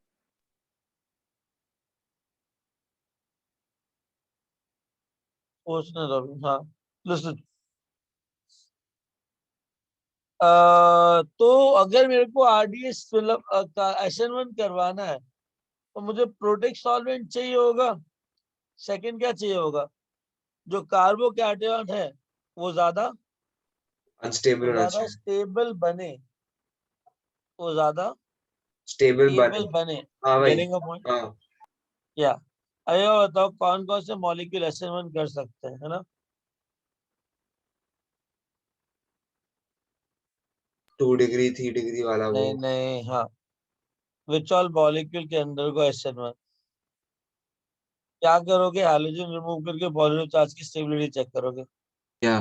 सोचने दो अभी। हाँ, लिसन। तो अगर मेरे को आरडीएस मतलब SN1 करवाना है तो मुझे प्रोटेक्ट सॉल्वेंट चाहिए होगा। सेकंड क्या चाहिए होगा? जो कार्बोकैटायन है वो ज्यादा अनस्टेबल होना चाहिए, स्टेबल बने, वो ज्यादा स्टेबल स्टेबल बने। बने। हाँ भाई, गेटिंग अ पॉइंट? हाँ। या अरे ये बताओ कौन कौन से मॉलिक्यूल SN1 कर सकते हैं, है ना? 2 डिग्री 3 डिग्री वाला वो। नहीं नहीं, हाँ। विच ऑल मॉलिक्यूल के अंदर को SN1? क्या करोगे? हैलोजन रिमूव करके पॉजिटिव चार्ज की स्टेबिलिटी चेक करोगे। क्या?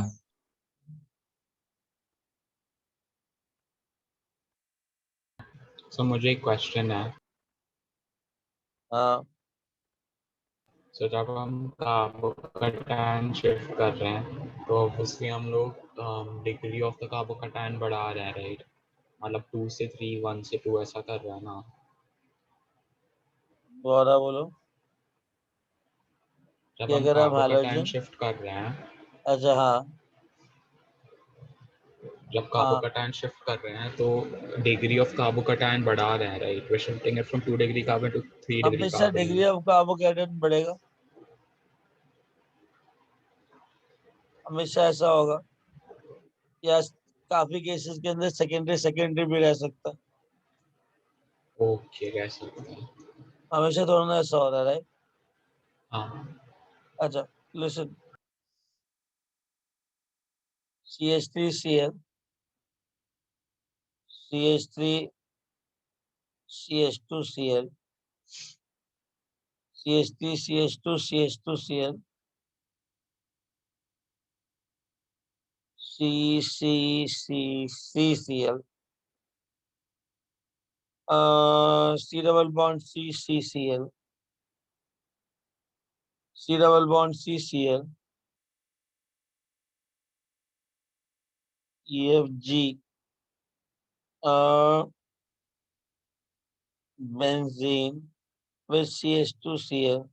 सो मुझे एक क्वेश्चन है। हाँ, सो जब हम कार्बोकैटायन शिफ्ट कर रहे हैं तो ऑब्वियसली हम लोग डिग्री ऑफ द कार्बोकैटायन बढ़ा रहे हैं, राइट? मतलब 2 से 3, 1 से 2 ऐसा कर रहे हैं ना। दोबारा बोलो। जब कि हम अगर हम कार्बोकैटायन हैलोजन, शिफ्ट कर रहे हैं, अच्छा हाँ जब हाँ, कार्बोकैटायन शिफ्ट कर रहे हैं तो डिग्री ऑफ कार्बोकैटायन बढ़ा रहे हैं, right? We shifting it from 2 degree carbon to 3 degree हमेशा कार्बन। डिग्री ऑफ कार्बोकैटायन बढ़ेगा, हमेशा ऐसा होगा। या काफी केसेस के अंदर सेकेंडरी सेकेंडरी भी रह सकता है। ओके, कह सकते हैं। हमेशा थोड़ा ना ऐसा हो रहा है, राइट? हाँ अच्छा, listen. CH3Cl, CH3CH2Cl, CH3CH2CH2Cl, CCCCCl, C double bond CCCl, C double bond CCl, EFG, benzene with CH2Cl,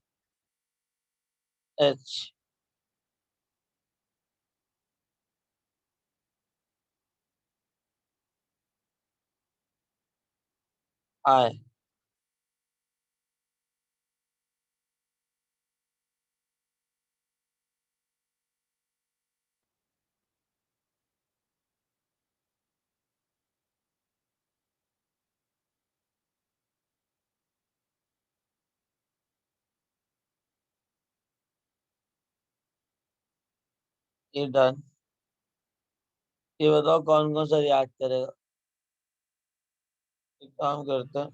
H, I. ये डन। ये बताओ कौन कौन सा रिएक्ट करेगा? एक काम करते हैं।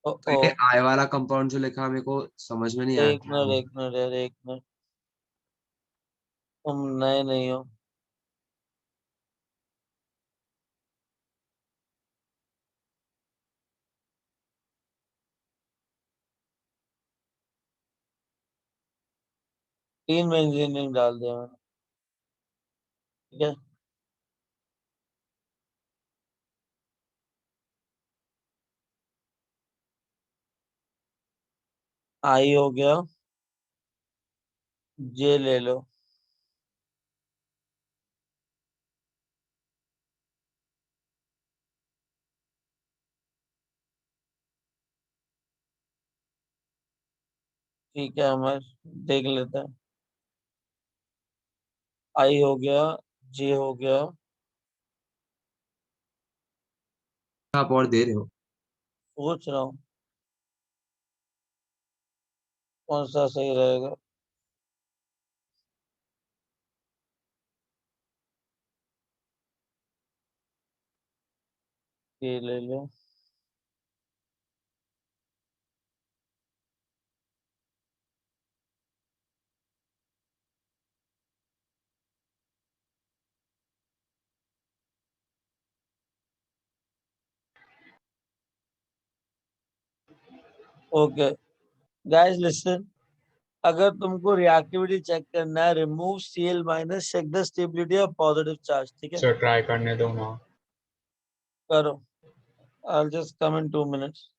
ओ तो ओ, ये आई वाला कंपाउंड जो लिखा मेरे को समझ में नहीं आया एक क्या मिनट, है। एक मिनट यार, एक मिनट। तुम नए नहीं हो। तीन बेंजीन रिंग डाल दिया मैंने, ठीक है? आई हो गया, जे ले लो। ठीक है, हम देख लेते हैं। आई हो गया, जे हो गया। आप और दे रहे हो? सोच रहा हूँ कौन सा सही रहेगा। ये ले लो। Okay guys, listen. अगर तुमको रिएक्टिविटी चेक करना है, remove Cl minus, check the stability of positive charge, ठीक है? सर ट्राई करने दो ना। करो, I'll just come in 2 minutes.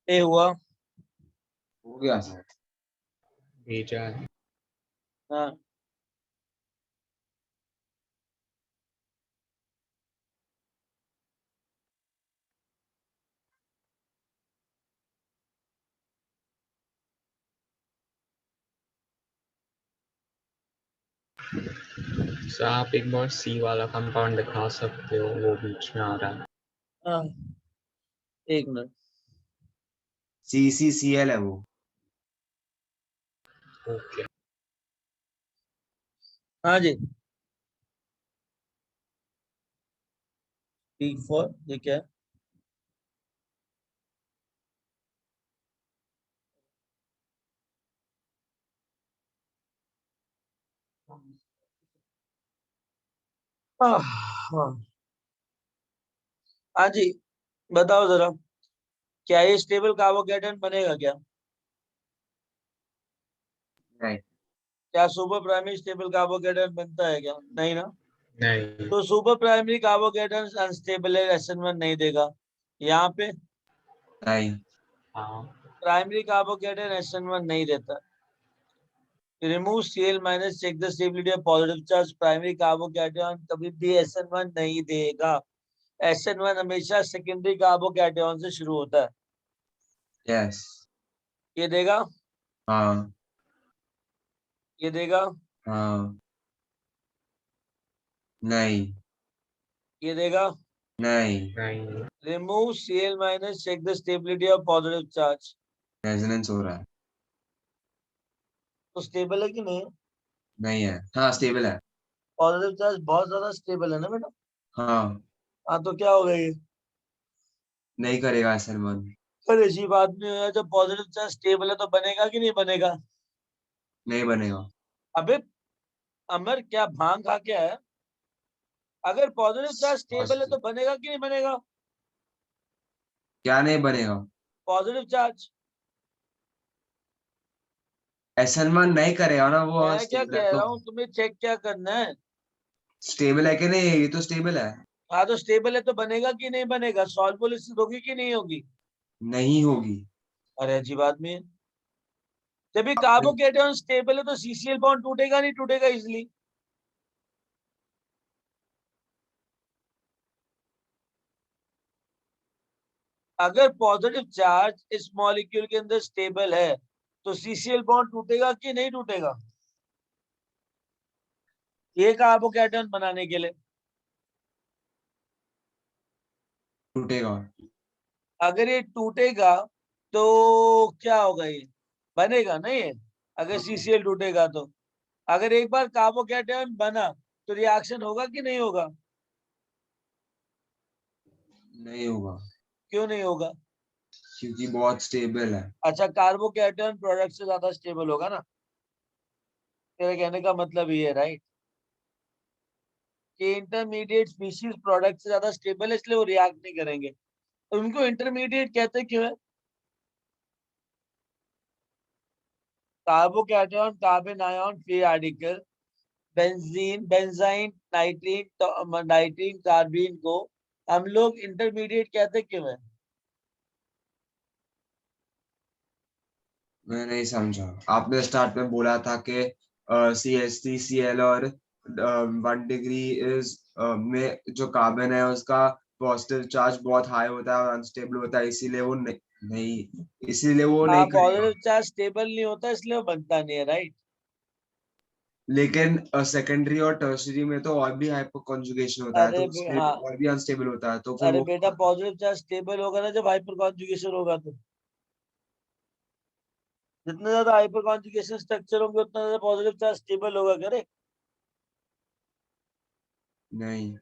ए हुआ? हो गया सर। भेजा है। हाँ, सर आप एक बार सी वाला कंपाउंड दिखा सकते हो, वो बीच में आ रहा है। हाँ, एक मिनट। CCCl है वो। ओके। हाँ जी, पीक फॉर, ये क्या है? हाँ हाँ जी, बताओ जरा, क्या ये स्टेबल कार्बोकेटन बनेगा क्या? नहीं। क्या सुपर प्राइमरी स्टेबल कार्बोकेटन बनता है क्या? नहीं ना। नहीं। तो सुपर प्राइमरी कार्बोकेटन अनस्टेबल है, SN1 नहीं देगा। यहाँ पे नहीं। हाँ। प्राइमरी कार्बोकेटन SN1 नहीं देता। Remove Cl minus, check the stability of positive charge. Primary carbocation कभी भी SN1 नहीं देगा। SN1 हमेशा सेकेंडरी कार्बोकेटन से शुरू होता है। यस। ये देगा, हाँ। ये देगा, हाँ। नहीं। ये देगा। नहीं। नहीं। Remove Cl minus, check the stability of positive charge. Resonance हो रहा है। तो स्टेबल है कि नहीं? नहीं है। हाँ स्टेबल है। पॉजिटिव चार्ज बहुत ज्यादा स्टेबल है ना बेटा। हाँ। हाँ, तो क्या हो गया ये? नहीं करेगा SN1। पर ऐसी बात नहीं है, जब पॉजिटिव चार्ज स्टेबल है तो बनेगा कि नहीं बनेगा? नहीं बनेगा। अबे अमर, क्या भांग खा के आया? अगर पॉजिटिव चार्ज स्टेबल है तो बनेगा कि नहीं बनेगा? क्या नहीं बनेगा? Positive charge. SN1 नहीं करेगा ना वो, मैं क्या स्टेबल है कह तो। रहा हूँ, तुम्हें चेक क्या करना है? स्टेबल है कि नहीं? ये तो स्टेबल है। हाँ, तो स्टेबल है तो बनेगा कि नहीं बनेगा? सॉल्युबल स्थिति होगी कि नहीं होगी? नहीं होगी। अरे अजीब आदमी है। जब ये आपने कार्बोकेटन स्टेबल है तो CCl बॉन्ड टूटेगा नहीं टूटेगा इजिली? अगर पॉजिटिव चार्ज इस मॉलिक्यूल के अंदर स्टेबल है तो CCl बॉन्ड टूटेगा कि नहीं टूटेगा? ये कार्बोकेटन बनाने के लिए। टूटेगा। अगर ये टूटेगा तो क्या होगा? ये बनेगा नहीं है। अगर CCl टूटेगा तो, अगर एक बार कार्बोकेटन बना तो रिएक्शन होगा कि नहीं होगा? नहीं होगा। क्यों नहीं होगा? क्योंकि बहुत स्टेबल है। अच्छा, कार्बोकेटन प्रोडक्ट से ज्यादा स्टेबल होगा ना? तेरे कहने का मतलब ये है, राइट, कि इंटरमीडिएट स्पीशीज प्रोडक्ट से ज्यादा स्टेबल है इसलिए वो रिएक्ट नहीं करेंगे। तो उनको इंटरमीडिएट कहते क्यों है? कार्बोकेटन, carbon ion, free radical, benzene, benzene, नाइट्रीन, नाइट्रीन, carbene को हम लोग इंटरमीडिएट कहते क्यों है? मैं नहीं समझा। आपने स्टार्ट में बोला था कि CH3Cl और 1 डिग्री इज में जो कार्बन है उसका पॉजिटिव चार्ज बहुत हाई होता है और अनस्टेबल होता है, इसीलिए वो नहीं इसीलिए वो हाँ, नहीं करेगा। पॉजिटिव चार्ज स्टेबल नहीं होता इसलिए वो बनता नहीं है, राइट। लेकिन सेकेंडरी और टर्शियरी में तो और भी हाइपर कॉन्जुगेशन होता है, तो उसमें हाँ, और भी अनस्टेबल होता है, तो फिर अरे वो बेटा, पॉजिटिव चार्ज स्टेबल होगा ना जब हाइपर कॉन्जुगेशन होगा तो। जितने ज्यादा हाइपर कॉन्जुगेशन स्ट्रक्चर होंगे उतना ज्यादा पॉजिटिव चार्ज स्टेबल होगा, करेक्ट। नहीं।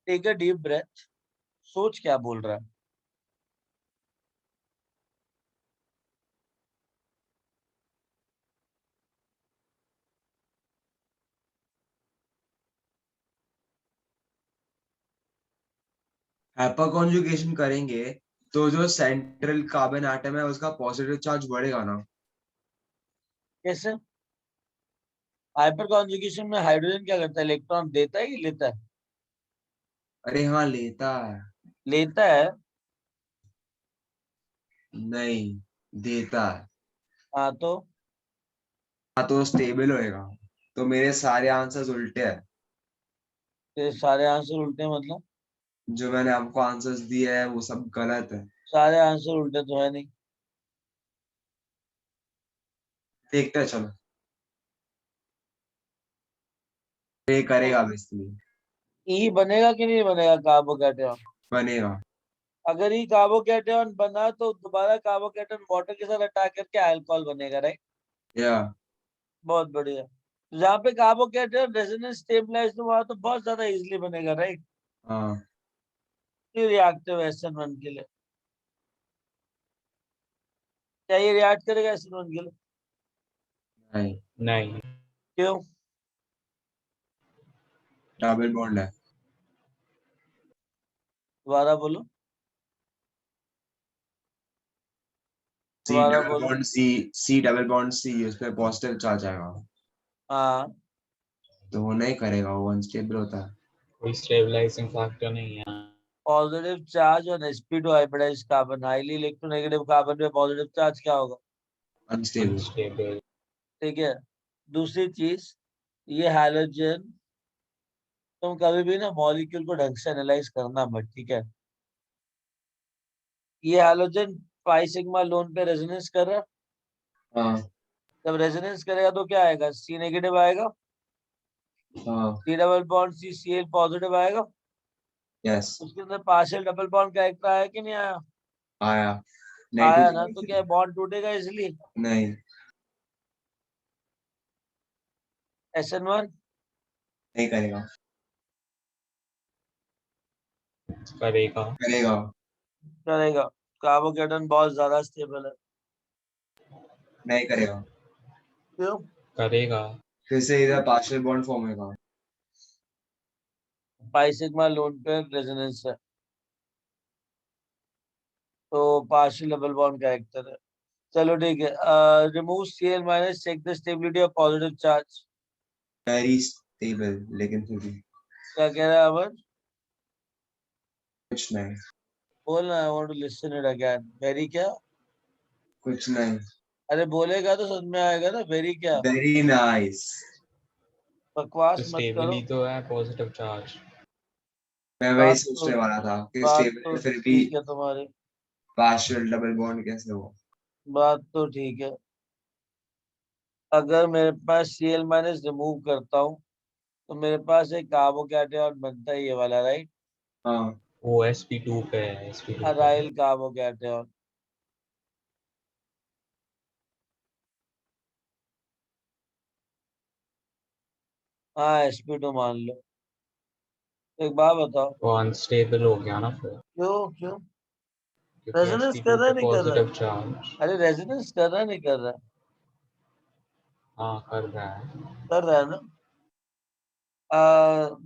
टेक अ डीप ब्रेथ, सोच क्या बोल रहा है। हाइपर कॉन्जुगेशन करेंगे तो जो सेंट्रल कार्बन एटम है उसका पॉजिटिव चार्ज बढ़ेगा ना। कैसे? हाइपर कॉन्जुगेशन में हाइड्रोजन क्या करता है? इलेक्ट्रॉन देता है कि लेता है? अरे हाँ लेता है। लेता है। नहीं, देता है। हाँ तो। हाँ तो स्टेबल होएगा। तो मेरे सारे आंसर्स उल्टे हैं। तेरे सारे आंसर उल्टे मतलब? जो मैंने आपको आंसर्स दिए हैं वो सब गलत है। सारे आंसर उल्टे तो है नहीं। देखते हैं चलो। ये करेगा बेसिकली। ई बनेगा कि नहीं बनेगा कार्बोकेटन? बनेगा। अगर ई कार्बोकेटन बना तो दोबारा कार्बोकेटन वाटर के साथ अटैक करके अल्कोहल बनेगा, राइट। या। बहुत बढ़िया। जहाँ पे कार्बोकेटन रेजोनेंस स्टेबलाइज हुआ तो बहुत ज्यादा इजीली बनेगा, राइट। हाँ। रिएक्टिव SN1 के लिए क्या ये रिएक्ट करेगा SN1 के लिए? नहीं। नहीं। क्यों? डबल बॉन्ड है। दोबारा बोलो, सी दोबारा डबल बोलो। Bond C, C double bond C, उस पे पॉजिटिव चार्ज आएगा। हाँ, तो वो नहीं करेगा, वो अनस्टेबल होता है। कोई स्टेबलाइजिंग फैक्टर नहीं है। Positive charge on sp2 hybridise carbon, highly electronegative carbon पे पॉजिटिव चार्ज क्या होगा? अनस्टेबल। अनस्टेबल। ठीक है। दूसरी चीज, ये हैलोजन, तुम कभी भी ना मॉलिक्यूल को ढंग से एनालाइज करना मत, ठीक है? ये हैलोजन पाई सिग्मा लोन पे रेजोनेंस कर रहा है। हाँ जब रेजोनेंस करेगा तो क्या आएगा? सी नेगेटिव आएगा, हाँ C double bond C C L positive आएगा। यस उसके अंदर पार्शियल डबल बॉन्ड कैरेक्टर आया कि नहीं आया? आया। आया नेगेटिव ना, तो क्या बॉन्ड टूटेगा इसलिए? नहीं, SN1 नहीं करेगा। करेगा। करेगा। करेगा। कार्बोकेटन बहुत ज्यादा स्टेबल है। नहीं करेगा। क्यों? करेगा। फिर से इधर पार्शियल बॉन्ड फॉर्म होगा। पाई सिग्मा लोन पे रेजोनेंस है, तो पार्शियल डबल बॉन्ड कैरेक्टर है। चलो ठीक है। Remove Cl minus, check the stability of positive charge. Very stable, लेकिन फिर भी क्या कह रहा है अमन? कुछ नहीं। बोलना, I want to listen it again. Very क्या? कुछ नहीं। अरे बोलेगा तो समझ में आएगा ना, वेरी क्या? Very nice. बकवास तो मत स्टेबल करो। ही तो है पॉजिटिव चार्ज। मैं वही बात तो सोचने वाला था कि बात स्टेबल तो है फिर भी ठीक है तुम्हारी, पार्शियल डबल बॉन्ड कैसे हो। बात तो ठीक है। अगर मेरे पास Cl माइनस रिमूव करता हूँ तो मेरे पास एक कार्बोकैटायन बनता है, ये वाला, राइट? हाँ वो sp2 पे है, sp2 पे है। Aryl carbocation. हाँ, sp2 मान लो। एक बात बताओ, वो अनस्टेबल हो गया ना फिर, क्यों क्यों? क्योंकि रेजोनेंस कर sp2 रहा है पे नहीं कर रहा? Positive charge. अरे रेजोनेंस कर रहा है नहीं कर रहा? हाँ कर रहा है। कर रहा है ना।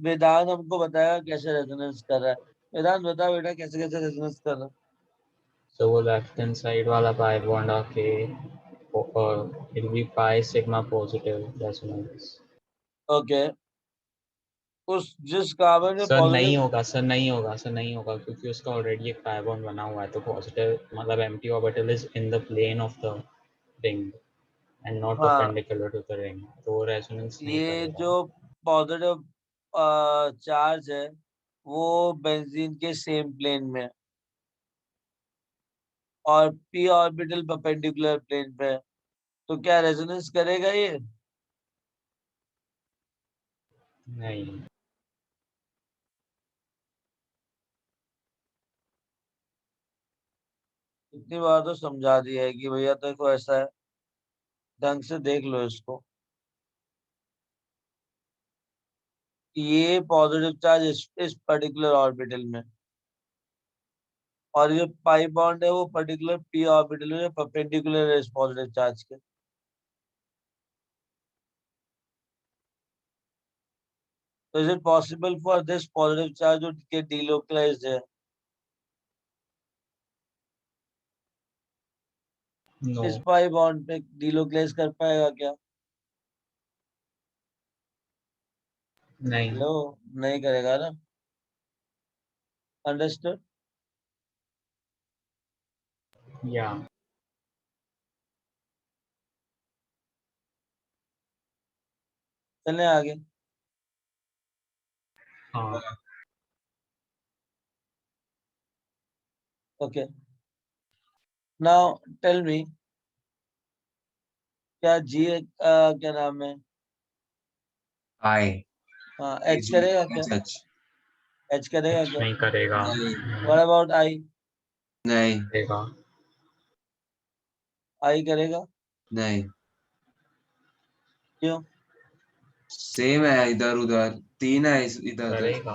वेदांत हमको बताया कैसे रेजोनेंस कर रहा है। वेदांत बता बेटा, कैसे कैसे रेजोनेंस कर रहा है? तो वो लेफ्ट हैंड साइड वाला पाई बॉन्ड आके it be pi sigma positive resonance. Okay. उस जिस कार्बन में सर नहीं पॉजिटिव, होगा, सर नहीं होगा, सर नहीं होगा, क्योंकि उसका ऑलरेडी एक पाई बॉन्ड बना हुआ है, तो पॉजिटिव मतलब empty orbital is in the plane of the ring and not हाँ, परपेंडिकुलर टू द रिंग, तो वो रेजोनेंस नहीं ये करेगा। जो पॉजिटिव चार्ज है वो बेंजीन के सेम प्लेन में है, और पी ऑर्बिटल परपेंडिकुलर प्लेन पे है, तो क्या रेजोनेंस करेगा ये? नहीं। इतनी बार तो समझा दिया है कि भैया देखो ऐसा है, ढंग से देख लो इसको। ये पॉजिटिव चार्ज इस पर्टिकुलर ऑर्बिटल में, और ये पाई बॉन्ड है वो पर्टिकुलर पी ऑर्बिटल में परपेंडिकुलर है इस पॉजिटिव चार्ज के। तो is it possible for this positive charge to get delocalised है? नो। इस पाई बॉन्ड पे डीलोकलाइज कर पाएगा क्या? नहीं। हेलो, नहीं करेगा ना। अंडरस्टूड। या। चलें आगे। हाँ। ओके, नाउ टेल मी, क्या जी क्या नाम है? आई हाँ, ए एच जी करेगा क्या? H H. एच करेगा कुछ क्या? नहीं करेगा। नहीं व्हाट अबाउट आई? नहीं करेगा। आई करेगा? नहीं। क्यों? सेम है, इधर उधर तीन है, इधर उधर। करेगा।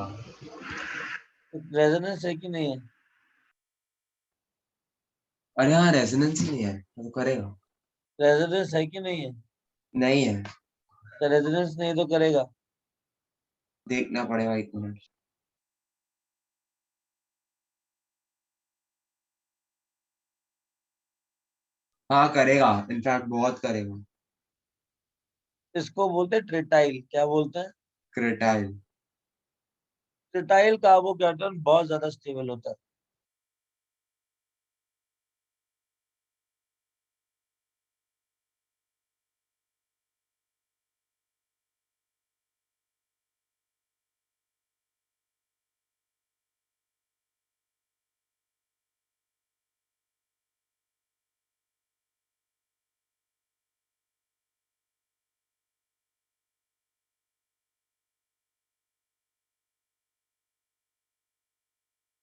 रेजोनेंस है कि नहीं है? अरे हाँ, रेजोनेंस ही नहीं है तो करेगा। रेजोनेंस है कि नहीं है? नहीं है। तो रेजोनेंस नहीं तो करेगा? देखना पड़ेगा एक मिनट। हाँ करेगा, इनफैक्ट बहुत करेगा। इसको बोलते हैं ट्रिटाइल। क्या बोलते हैं? क्रेटाइल। ट्रिटाइल कार्बोकैटायन बहुत ज्यादा स्टेबल होता है।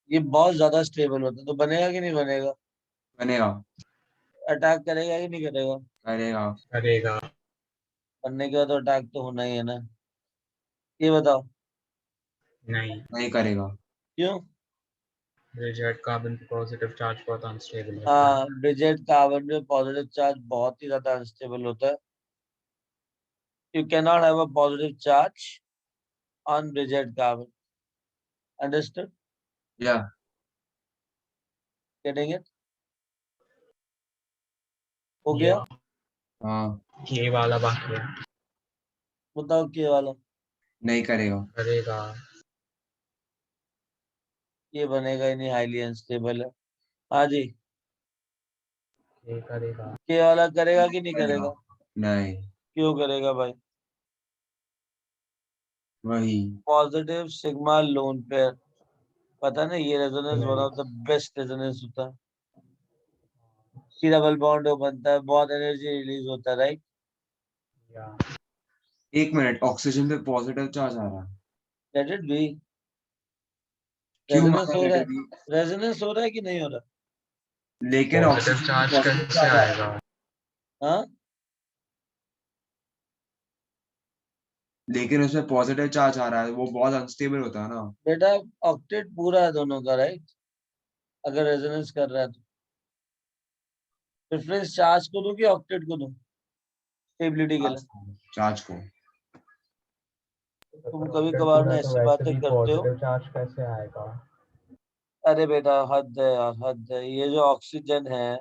ये बहुत ज्यादा स्टेबल होता है, तो बनेगा कि नहीं बनेगा? बनेगा। अटैक करेगा कि नहीं करेगा? करेगा। करेगा। बनने के बाद तो अटैक तो होना ही है ना। ये बताओ नहीं, नहीं करेगा। क्यों? रिजेक्ट कार्बन पॉजिटिव चार्ज बहुत अनस्टेबल होता है। हाँ, रिजेक्ट कार्बन में पॉजिटिव चार्ज बहुत ही ज्यादा अनस्टेबल होता है। You can not have a positive charge on रिजेक्ट carbon. Understood? Yeah. Getting it? हो गया? या हाँ। ये वाला बाकी है। बताओ के वाला। नहीं करेगा। करेगा। ये बनेगा ही नहीं, हाईली अनस्टेबल है। हाँ जी। ये करेगा। के वाला करेगा कि नहीं करेगा। करेगा? नहीं। क्यों करेगा भाई? वही। पॉजिटिव सिग्मा लोन पेयर, पता नहीं ये रेजोनेंस वन नहीं। ऑफ द बेस्ट रेजोनेंस होता है। सी डबल बॉन्ड बनता है, बहुत एनर्जी रिलीज होता है, राइट? या 1 मिनट, ऑक्सीजन पे पॉजिटिव चार्ज आ रहा है। Let it be. क्यों रेजोनेंस माना हो रहा लेटर है। भी? रेजोनेंस हो रहा है कि नहीं हो रहा? लेकिन पॉजिटिव ऑक्सीजन पे चार्ज पॉजिटिव कैसे चार्ज आ रहा है। आएगा? हाँ, लेकिन उसमें पॉजिटिव चार्ज आ रहा है, वो बहुत अनस्टेबल होता है ना। बेटा ऑक्टेट पूरा है दोनों का, राइट? अगर रेजोनेंस कर रहा है तो प्रेफरेंस चार्ज को दूं कि ऑक्टेट को दूं स्टेबिलिटी के लिए? चार्ज को। तुम कभी कभार ना ऐसी बातें करते हो। पॉजिटिव चार्ज कैसे आएगा? अरे बेटा हद है यार, हद है। ये जो ऑक्सीजन है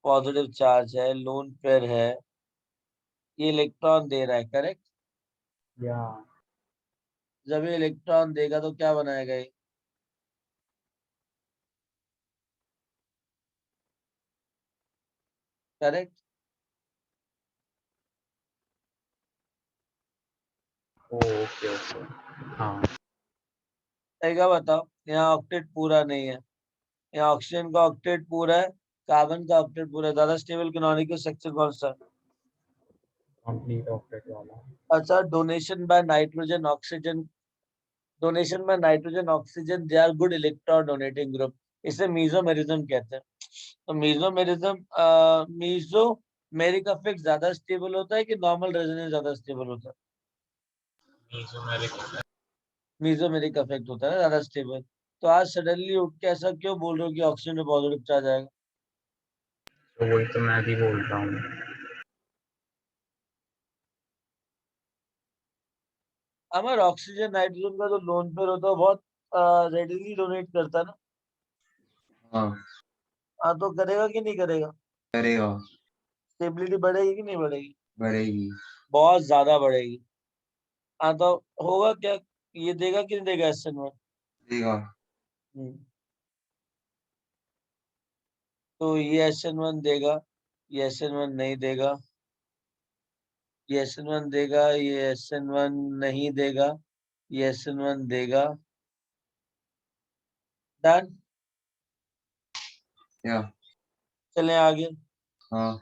पॉजिटिव चार्ज है, लोन पेयर है, ये इलेक्ट्रॉन दे रहा है, करेक्ट? या जब ये इलेक्ट्रॉन देगा तो क्या बनाएगा ये? करेक्ट? Okay okay. हाँ। क्या बताओ, यहाँ ऑक्टेट पूरा नहीं है। यहाँ ऑक्सीजन का ऑक्टेट पूरा है, कार्बन का ऑक्टेट पूरा है। ज्यादा स्टेबल कैनोनिकल स्ट्रक्चर कौन सा है? कंप्लीट ऑक्टेट वाला। अच्छा, donation by nitrogen oxygen. Donation by nitrogen oxygen, they are good electron donating group. इसे मीजोमेरिज्म कहते हैं। तो मीजोमेरिक इफेक्ट ज्यादा स्टेबल होता है कि नॉर्मल रेजोनेंस ज्यादा स्टेबल होता है? मीसोमेरिक। मीजोमेरिक इफेक्ट होता है ना ज्यादा स्टेबल। तो आज सडनली उठ के ऐसा क्यों बोल रहे हो कि ऑक्सीजन में पॉजिटिव चार्ज आएगा? तो वही तो मैं भी बोल रहा हूँ। हमारा ऑक्सीजन नाइट्रोजन का जो लोन पेयर होता है वो बहुत रेडिली डोनेट करता है ना। हाँ। हाँ, तो करेगा कि नहीं करेगा? करेगा। स्टेबिलिटी बढ़ेगी कि नहीं बढ़ेगी? बढ़ेगी। बहुत ज्यादा बढ़ेगी। हाँ, तो होगा क्या? ये देगा कि नहीं देगा SN1? देगा। तो ये SN1 देगा, ये SN1 नहीं देगा, ये SN1 देगा, ये SN1 नहीं देगा, ये SN1 देगा। डन। या। चलें आगे। हाँ।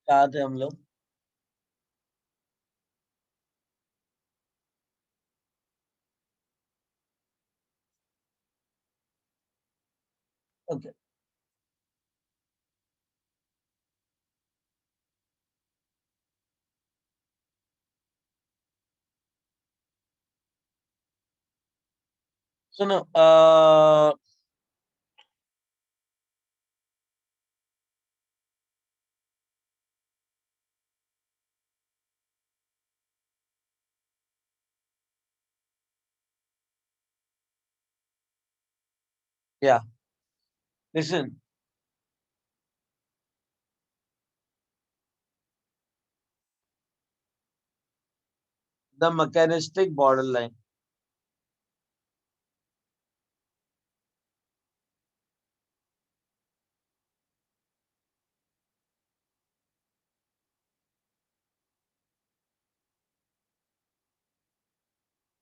कहाँ थे हम लोग? ओके। सुनो, Yeah. Listen. The mechanistic borderline.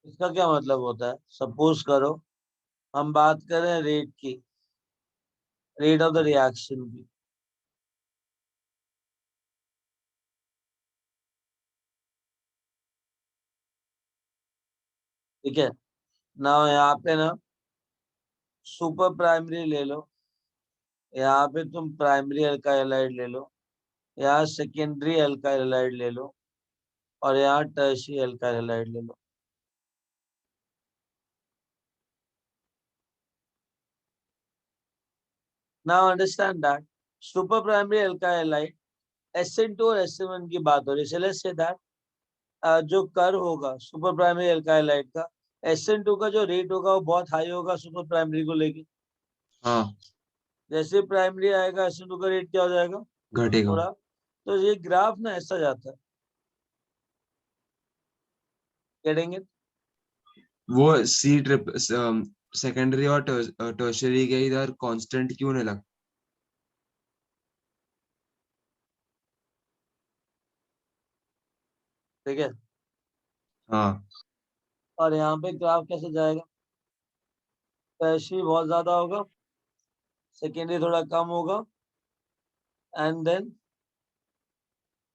इसका क्या मतलब होता है? सपोज करो हम बात करें रेट की, रेट ऑफ द रिएक्शन की। ठीक है ना, यहाँ पे ना सुपर प्राइमरी ले लो, यहाँ पे तुम प्राइमरी अल्काइल हाइड ले लो, यहाँ सेकेंडरी अल्काइल हाइड ले लो, और यहाँ टर्शियरी अल्काइल हाइड ले लो। Now understand that super primary alkyl halide SN2 और SN1 की बात हो रही है। लेट्स से दैट जो कर होगा सुपर प्राइमरी अल्काइल हाइड का, SN2 का जो रेट होगा वो बहुत हाई होगा सुपर प्राइमरी को लेके। हाँ जैसे प्राइमरी आएगा SN2 का रेट क्या हो जाएगा? घटेगा। थोड़ा। तो ये ग्राफ ना ऐसा जाता है, गेटिंग इट? वो सी ट्रिप सेकेंडरी और टर्शियरी के इधर कांस्टेंट क्यों नहीं लगता? ठीक है, हाँ और यहाँ पे ग्राफ कैसे जाएगा? टर्शियरी बहुत ज्यादा होगा, सेकेंडरी थोड़ा कम होगा, एंड देन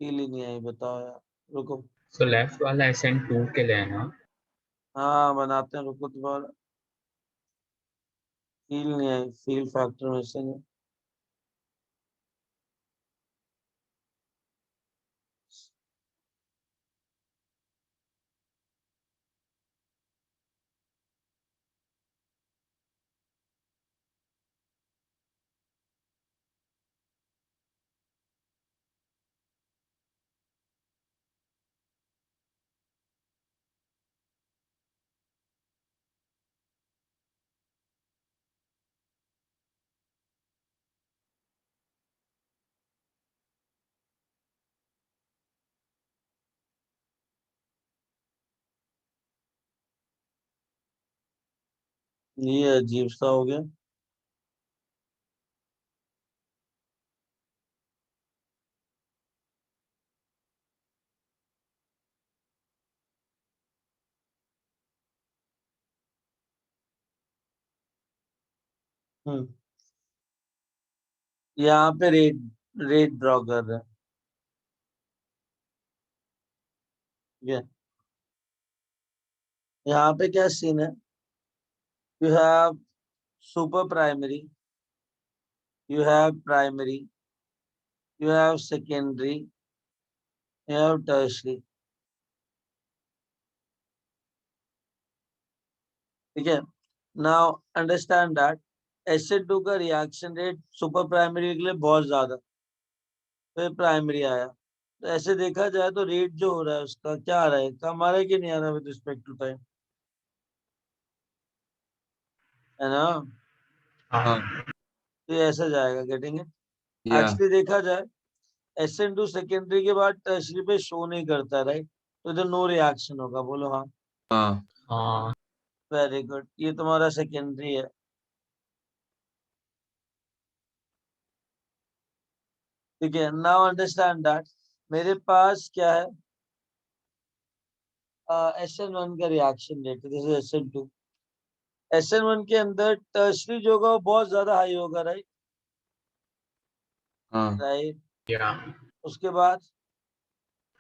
फील ही नहीं आई। बताओ यार, रुको। सो लेफ्ट वाला SN2 के लिए है ना? हाँ बनाते हैं, रुको दोबारा। फील नहीं आई, फील फैक्टर में से नहीं। ये अजीब सा हो गया। हम्म, यहाँ पे रेट रेट ड्रॉ कर रहे हैं। ठीक है, यहाँ पे क्या सीन है? You have super primary, you have primary, you have secondary, you have tertiary. ठीक है, नाउ अंडरस्टैंड दैट SN2 का रिएक्शन रेट सुपर प्राइमरी के लिए बहुत ज्यादा, फिर प्राइमरी आया, तो ऐसे देखा जाए तो रेट जो हो रहा है उसका क्या आ रहा है? कम आ रहा है कि नहीं आ रहा विद रिस्पेक्ट टू टाइम? है ना? हाँ तो ये ऐसा जाएगा, गेटिंग इट? या एक्चुअली देखा जाए SN2 सेकेंडरी के बाद टर्शियरी पे शो नहीं करता, राइट? तो इधर नो रिएक्शन होगा। बोलो हाँ। हाँ हाँ वेरी गुड, ये तुम्हारा सेकेंडरी है। ठीक है, नाउ अंडरस्टैंड दैट मेरे पास क्या है? SN1 का reaction rate, this is SN2। SN1 के अंदर टर्शरी जो होगा वो बहुत ज्यादा हाई होगा, राइट? हाँ राइट। या उसके बाद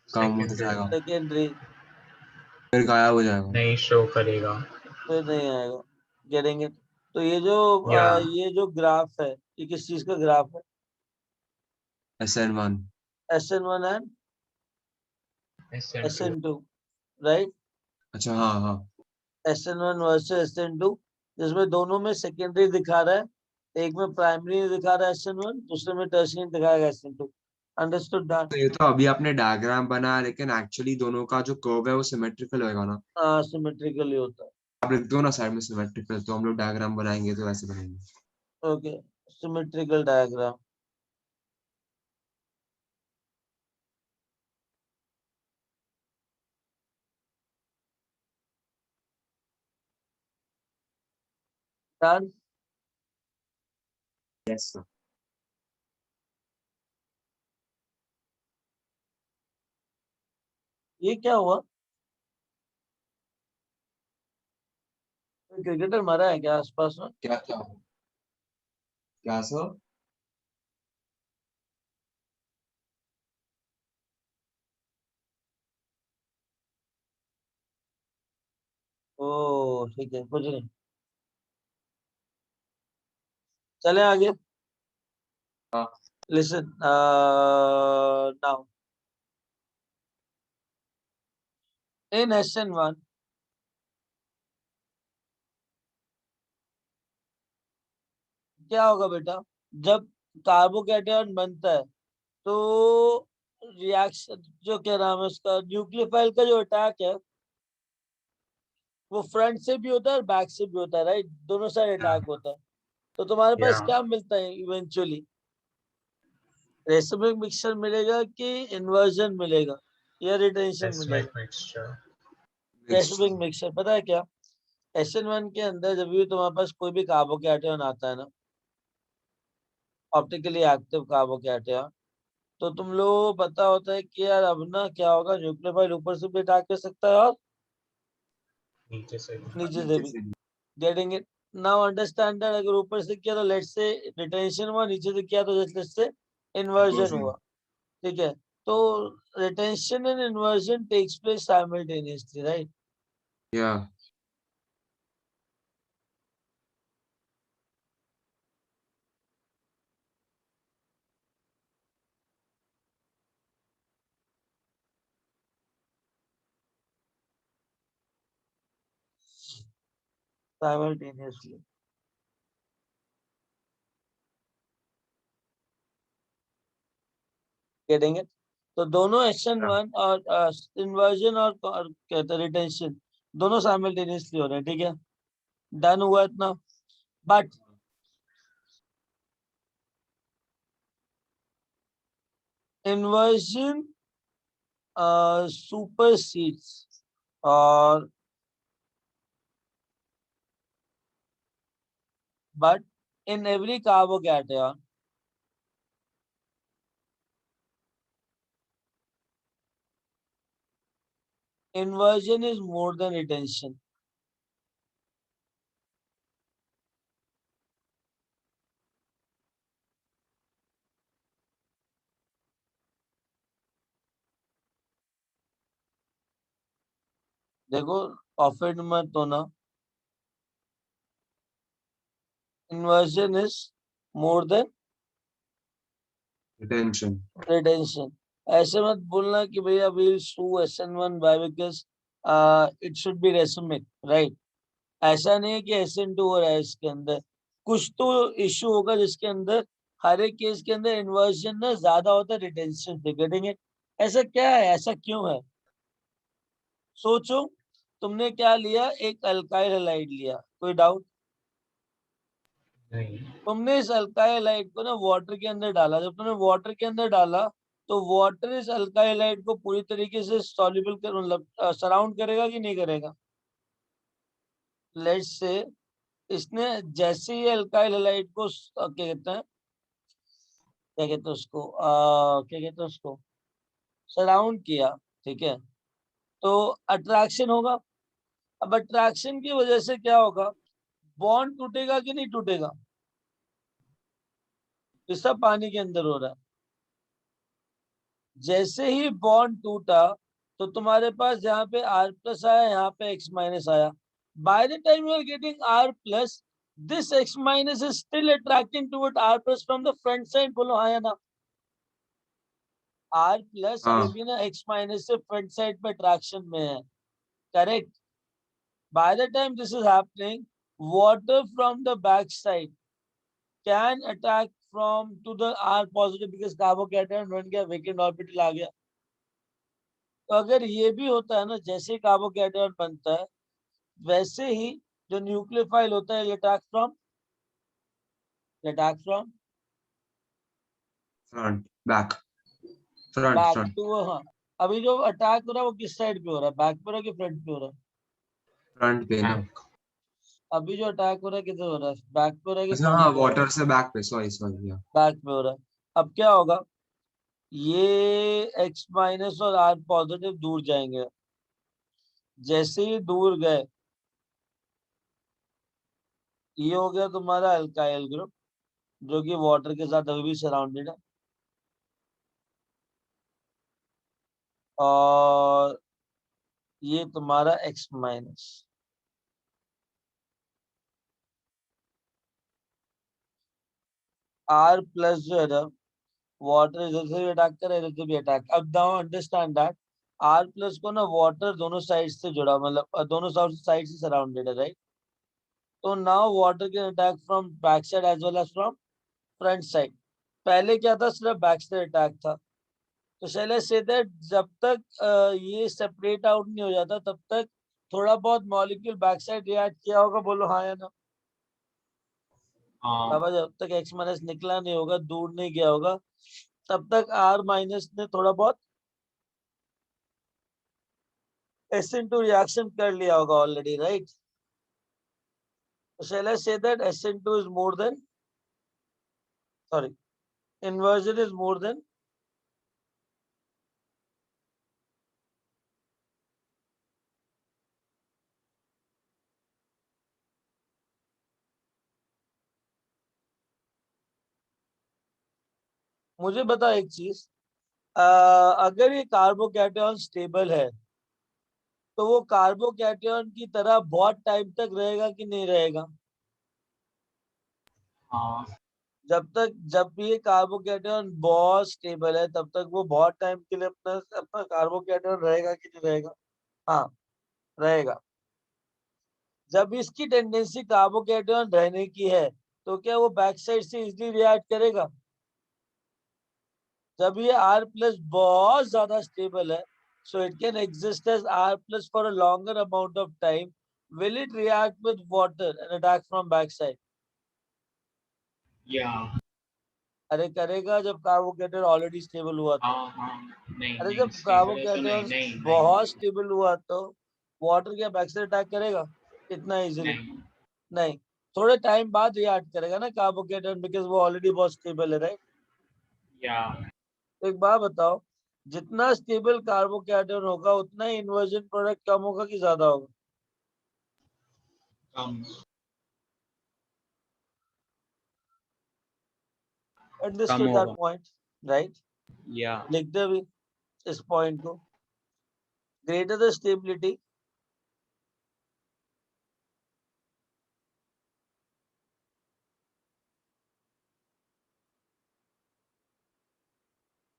काम होता जाएगा, सेकेंडरी फिर गायब हो जाएगा। नहीं शो करेगा। फिर नहीं आएगा, गेटिंग इट? तो या ये जो ग्राफ है, ये किस चीज का ग्राफ है? SN1। SN1 and SN2 SN2, right? अच्छा हाँ हाँ SN1 वर्सेस SN2, जिसमें दोनों में सेकेंडरी दिखा रहा है, एक में प्राइमरी दिखा रहा है SN1, दूसरे में टर्शियरी दिखाएगा SN2। Understood that? तो ये तो अभी आपने डायग्राम बनाया, लेकिन एक्चुअली दोनों का जो कर्व है वो सिमेट्रिकल होएगा ना? सिमेट्रिकली होता है। आप लिख दो ना साइड में सिमेट्रिकल, तो हम लोग डायग्राम बनाएंगे तो ऐसे बनाएंगे। Okay, symmetrical diagram. Done. Yes sir. ये क्या हुआ? क्रिकेटर मरा है क्या आसपास में? क्या क्या क्या सर? ओ ठीक है, कुछ नहीं, चले आगे। हाँ। लिसन नाउ, इन SN1 क्या होगा बेटा? जब कार्बोकैटायन बनता है तो रिएक्शन, जो क्या नाम है उसका, न्यूक्लियोफाइल का जो अटैक है वो फ्रंट से भी होता है और बैक से भी होता है, राइट? दोनों साइड अटैक होता है। तो तुम्हारे पास Yeah. क्या मिलता है इवेंचुअली? रेसिमिक मिक्सचर मिलेगा कि इन्वर्जन मिलेगा या रिटेंशन मिलेगा? Racemic mixture. Racemic mixture. पता है क्या, SN1 के अंदर जब भी तुम्हारे पास कोई भी कार्बोकैटायन आता है ना, ऑप्टिकली एक्टिव कार्बोकैटायन, तो तुम लोगों को पता होता है कि यार अब ना क्या होगा, न्यूक्लियोफाइल ऊपर से भी अटैक कर सकता है और नीचे से नीचे से नीचे भी। से। Getting it? Now understand that अगर ऊपर से किया तो लेट्स से रिटेंशन हुआ, नीचे से किया तो लेट्स से इन्वर्जन Inversion. हुआ। ठीक है, तो retention and inversion takes place simultaneously, right? Yeah. Simultaneously. Getting it? तो दोनों SN1 और इन्वर्जन और कहते हैं रिटेंशन, दोनों साइमल्टेनियसली हो रहे हैं, ठीक है? डन हुआ इतना? But inversion supersedes, or but in every carbocation inversion is more than retention. देखो, ऑफेड मत तो ना, inversion is more than Retention. retention. ऐसे मत बोलना कि भैया we'll sue SN1 by because it should be racemic, right? ऐसा नहीं है कि SN2 हो रहा है इसके अंदर, कुछ तो इश्यू होगा जिसके अंदर हर एक केस के अंदर इन्वर्जन ना ज्यादा होता है रिटेंशन से। Getting it? ऐसा क्या है, ऐसा क्यों है? सोचो, तुमने क्या लिया, एक अल्काइल हैलाइड लिया, कोई डाउट? नहीं। तुमने इस अल्काइल हैलाइड को ना वाटर के अंदर डाला, जब तुमने वाटर के अंदर डाला तो वाटर इस अल्काइल हैलाइड को पूरी तरीके से सॉल्युबल कर, मतलब सराउंड करेगा कि नहीं करेगा? लेट्स से इसने जैसे ही अल्काइल हैलाइड को क्या कहते हैं, क्या कहते हैं उसको, क्या कहते हैं उसको, सराउंड किया, ठीक है? तो अट्रैक्शन होगा। अब अट्रैक्शन की वजह से क्या होगा, बॉन्ड टूटेगा कि नहीं टूटेगा? ये सब पानी के अंदर हो रहा है। जैसे ही बॉन्ड टूटा तो तुम्हारे पास यहाँ पे R+ आया, यहाँ पे X- आया। By the time you are getting R+, this X- is still attracting toward R+ from the front side. बोलो हाँ या ना? R+ ये हाँ। भी ना X- से फ्रंट साइड पे अट्रैक्शन में है, correct? By the time this is happening, water from the backside can attack from to the R positive because carbocation बन गया, vacant orbital आ गया। तो अगर ये भी होता है ना, जैसे कार्बोकैटायन बनता है वैसे ही जो न्यूक्लियोफाइल होता है attack from front back front back front to, हाँ। अभी जो अटैक हो रहा है वो किस साइड पे हो रहा है, बैक पे हो रहा है कि फ्रंट पे हो रहा है? फ्रंट पे ना। back. अभी जो अटैक हो रहा है किधर हो रहा है, बैक पे हो रहा है कि अच्छा फ्रंट हाँ, पे हो रहा है? वाटर से बैक पे, सॉरी सॉरी या बैक पे हो रहा है। अब क्या होगा, ये एक्स माइनस और आर पॉजिटिव दूर जाएंगे। जैसे ही दूर गए, ये हो गया तुम्हारा अल्काइल ग्रुप, जो कि वाटर के साथ अभी भी सराउंडेड है। और ये तुम्हारा एक्स माइनस। आर प्लस जो है ना, वाटर इधर से भी अटैक करे, इधर से भी अटैक। अब now understand that R plus को ना वाटर दोनों साइड से जुड़ा, मतलब दोनों साइड से सराउंडेड है, राइट? तो now water can attack from back side as well as from front side. पहले क्या था, सिर्फ बैक साइड अटैक था। तो शैले से दैट जब तक ये सेपरेट आउट नहीं हो जाता तब तक थोड़ा बहुत मॉलिक्यूल बैक साइड रिएक्ट किया होगा, बोलो हाँ या ना? बाबा जब तक एक्स माइनस निकला नहीं होगा, दूर नहीं गया होगा, तब तक आर माइनस ने थोड़ा बहुत SN2 रिएक्शन कर लिया होगा already, right? So shall I say that SN2 is more than, sorry, inversion is more than? मुझे बता एक चीज, अगर ये कार्बोकैटायन स्टेबल है तो वो कार्बोकैटायन की तरह बहुत टाइम तक रहेगा कि नहीं रहेगा? हाँ जब ये कार्बोकैटायन बहुत स्टेबल है तब तक वो बहुत टाइम के लिए अपना अपना कार्बोकैटायन रहेगा कि नहीं रहेगा? हाँ, रहेगा। जब इसकी टेंडेंसी कार्बोकैटायन रहने की है तो क्या वो बैक साइड से इजिली रिएक्ट करेगा? जब ये R प्लस बहुत ज्यादा स्टेबल है, so it can exist as R plus for a longer amount of time. Will it react with water and attack from backside? या अरे करेगा, जब कार्बोकेटन ऑलरेडी स्टेबल हुआ तो। हाँ नहीं अरे नहीं जब स्टेबल है तो नहीं कार्बोकेटन नहीं बहुत नहीं स्टेबल हुआ तो वाटर क्या बैकसाइड अटैक करेगा इतना इजीली? नहीं नहीं, थोड़े टाइम बाद रिएक्ट करेगा ना कार्बोकेटन, बिकॉज वो ऑलरेडी बहुत स्टेबल है, राइट? या एक बात बताओ, जितना स्टेबल कार्बोकैटायन होगा उतना ही इन्वर्जन प्रोडक्ट कम होगा कि ज्यादा होगा? कम कम अंडरस्टूड दैट होगा पॉइंट, राइट? या लिखते भी इस पॉइंट को, greater the stability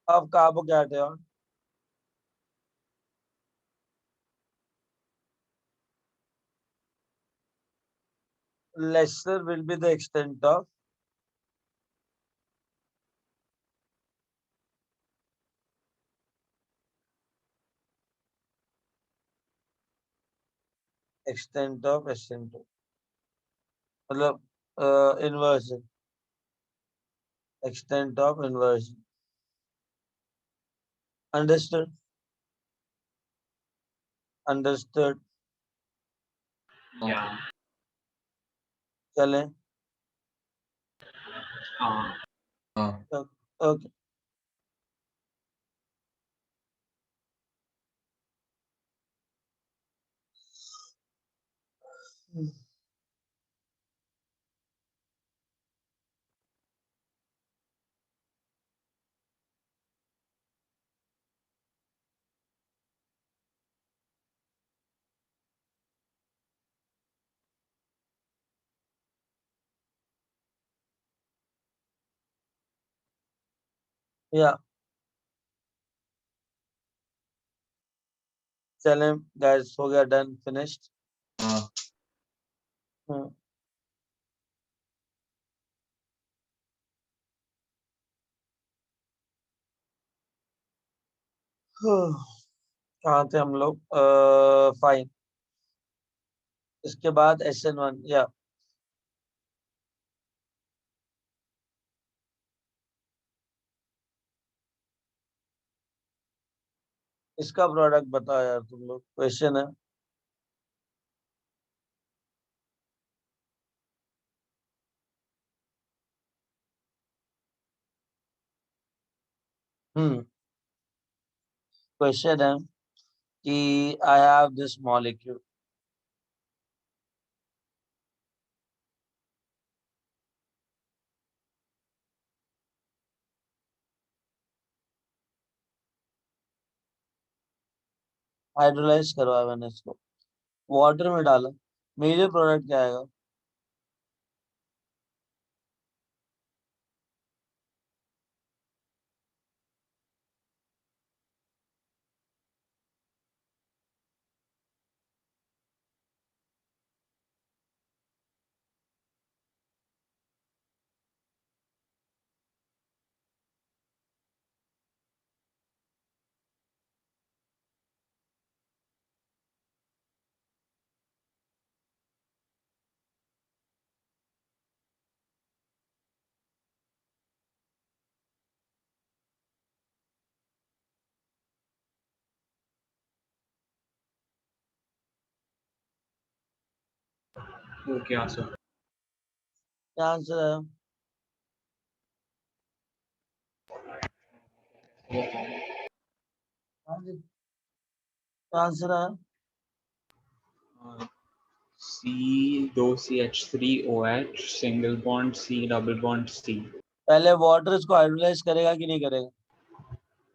of carbocation, lesser will be the extent of SN2, मतलब inversion, extent of inversion. Understood? Understood? या चलें? हाँ हाँ ओके। या चलें गाइस, हो गया, डन, फिनिश्ड। हाँ कहाँ थे हम लोग? फाइन। इसके बाद SN1 या इसका प्रोडक्ट बताओ यार तुम लोग, क्वेश्चन है। क्वेश्चन है कि I have this molecule, hydrolyse करवाया मैंने इसको, वाटर में डाला, मेरे प्रोडक्ट क्या आएगा? Okay answer. क्या आंसर है? हाँ जी, क्या आंसर है? C2CH3OH single bond C double bond C। पहले वाटर इसको हाइड्रोलाइज करेगा कि नहीं करेगा?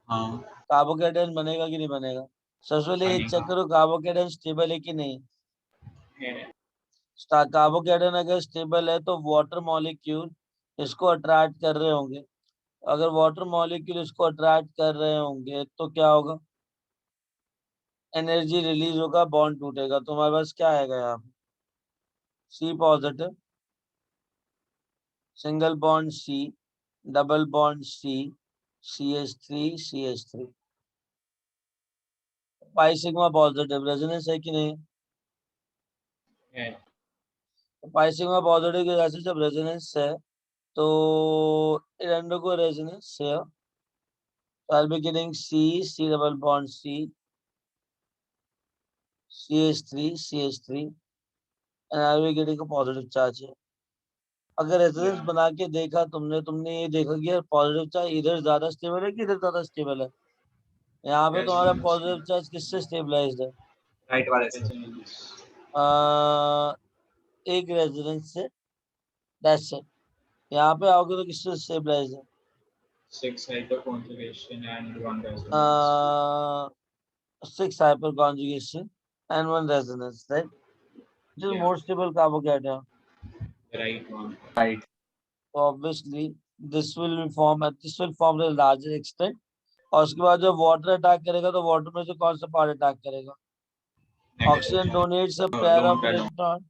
हाँ कार्बोकेटायन बनेगा कि नहीं बनेगा? सबसे पहले ये चेक बनेगा। करो कार्बोकेटायन स्टेबल है कि नहीं। है। कार्बोकेटायन अगर स्टेबल है तो वाटर मॉलिक्यूल इसको अट्रैक्ट कर रहे होंगे। अगर वाटर मॉलिक्यूल इसको अट्रैक्ट कर रहे होंगे तो क्या होगा? एनर्जी रिलीज होगा, बॉन्ड टूटेगा। तुम्हारे पास क्या आएगा यहाँ? C positive, single bond C, double bond C, CH3 CH3। Pi sigma positive, resonance है कि नहीं? है। पाई सिग्मा पॉजिटिव की वजह से जब रेजोनेंस है तो इरेंडो को रेजोनेंस है। So I'll be getting C double bond C, CH3 and I'll be getting a positive charge here. अगर रेजोनेंस Yeah. बना के देखा तुमने ये देखा कि यार पॉजिटिव चार्ज इधर ज्यादा स्टेबल है कि इधर ज्यादा स्टेबल है? यहाँ पे तुम्हारा पॉजिटिव चार्ज किससे स्टेबलाइज्ड है? राइट वाले से। Resonance. अह, एक रेजोनेंस से, दैट्स इट। यहाँ पे आओगे तो किससे स्टेबलाइज्ड है? 6 hyperconjugation and 1 resonance. Uh, 6 hyperconjugation and 1 resonance, right? Which is Yeah, more stable carbocation. the right one. Right. So obviously this will form to a larger extent. और उसके बाद जब वाटर अटैक करेगा तो वाटर में से कौन सा पार्ट अटैक करेगा? Oxygen Negative. donates a No, pair of don't alone. electron.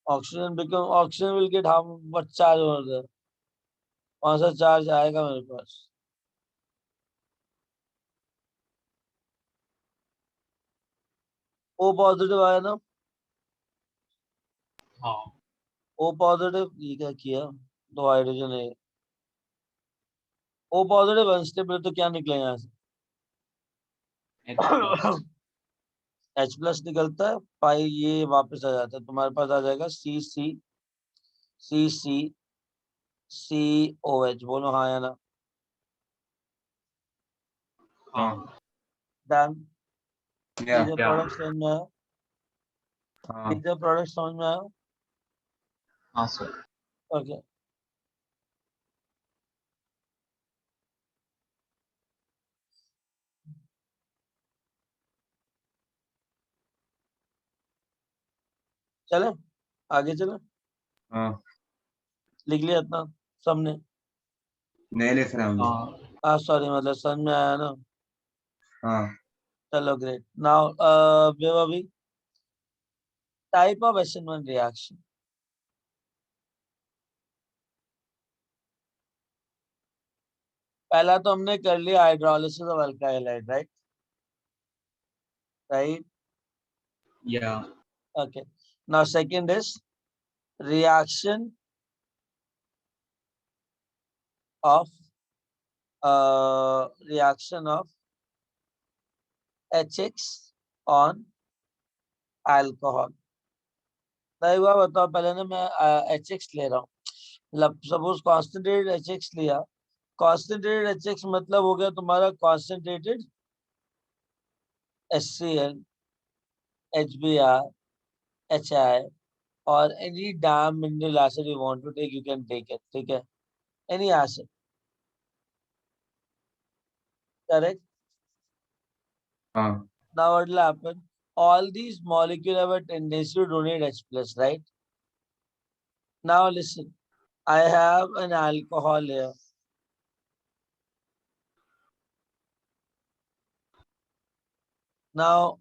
Oxygen will get how much charge over there? कौन सा चार्ज आएगा मेरे पास? O पॉजिटिव आया ना? हाँ O पॉजिटिव, ये क्या किया? दो हाइड्रोजन है। O पॉजिटिव अनस्टेबल, तो क्या निकलेगा यहाँ से? H plus. H प्लस निकलता है, पाई ये वापस आ जाता है, तुम्हारे पास आ जाएगा सी सी सी सी सी ओ एच। बोलो हाँ या ना? हाँ डन। या ये प्रोडक्ट समझ में आया? हाँ ये प्रोडक्ट समझ में आया? हाँ सर। ओके, चले आगे चले। हाँ लिख लिया इतना सबने? नहीं लिख रहे हम लोग। हाँ हाँ सॉरी, मतलब समझ में आया ना? हाँ चलो ग्रेट। नाउ अभी टाइप ऑफ SN1 रिएक्शन। पहला तो हमने कर लिया hydrolysis of alkyl hide, right? Right. या Okay. Now second is reaction of HX on alcohol. एक बार बताओ पहले ना मैं HX ले रहा हूँ. मतलब सपोज कॉन्सेंट्रेटेड HX लिया. कॉन्सेंट्रेटेड HX मतलब हो गया तुम्हारा concentrated HCl, HBr, HI or any damn mineral acid you want to take, you can take it. ठीक है? Any acid. Correct? हाँ. Now what will happen? All these molecules have a tendency to donate H plus, right? Now listen, I have an alcohol here. Now,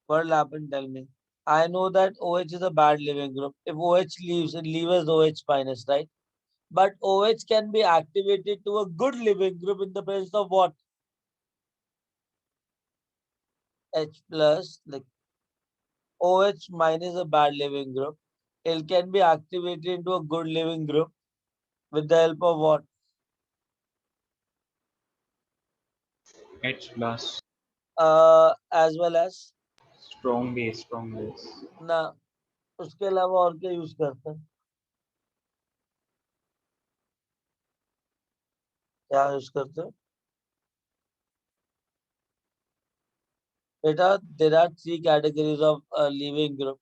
what will happen? Tell me. I know that OH is a bad leaving group. If OH leaves, it leaves OH minus, right? But OH can be activated to a good leaving group in the presence of what? H plus, like OH minus a bad leaving group. It can be activated into a good leaving group with the help of what? H plus. As well as Strong base, strong base. ना उसके अलावा और क्या use करते हैं? क्या use करते हैं? बेटा, there are three categories of leaving group.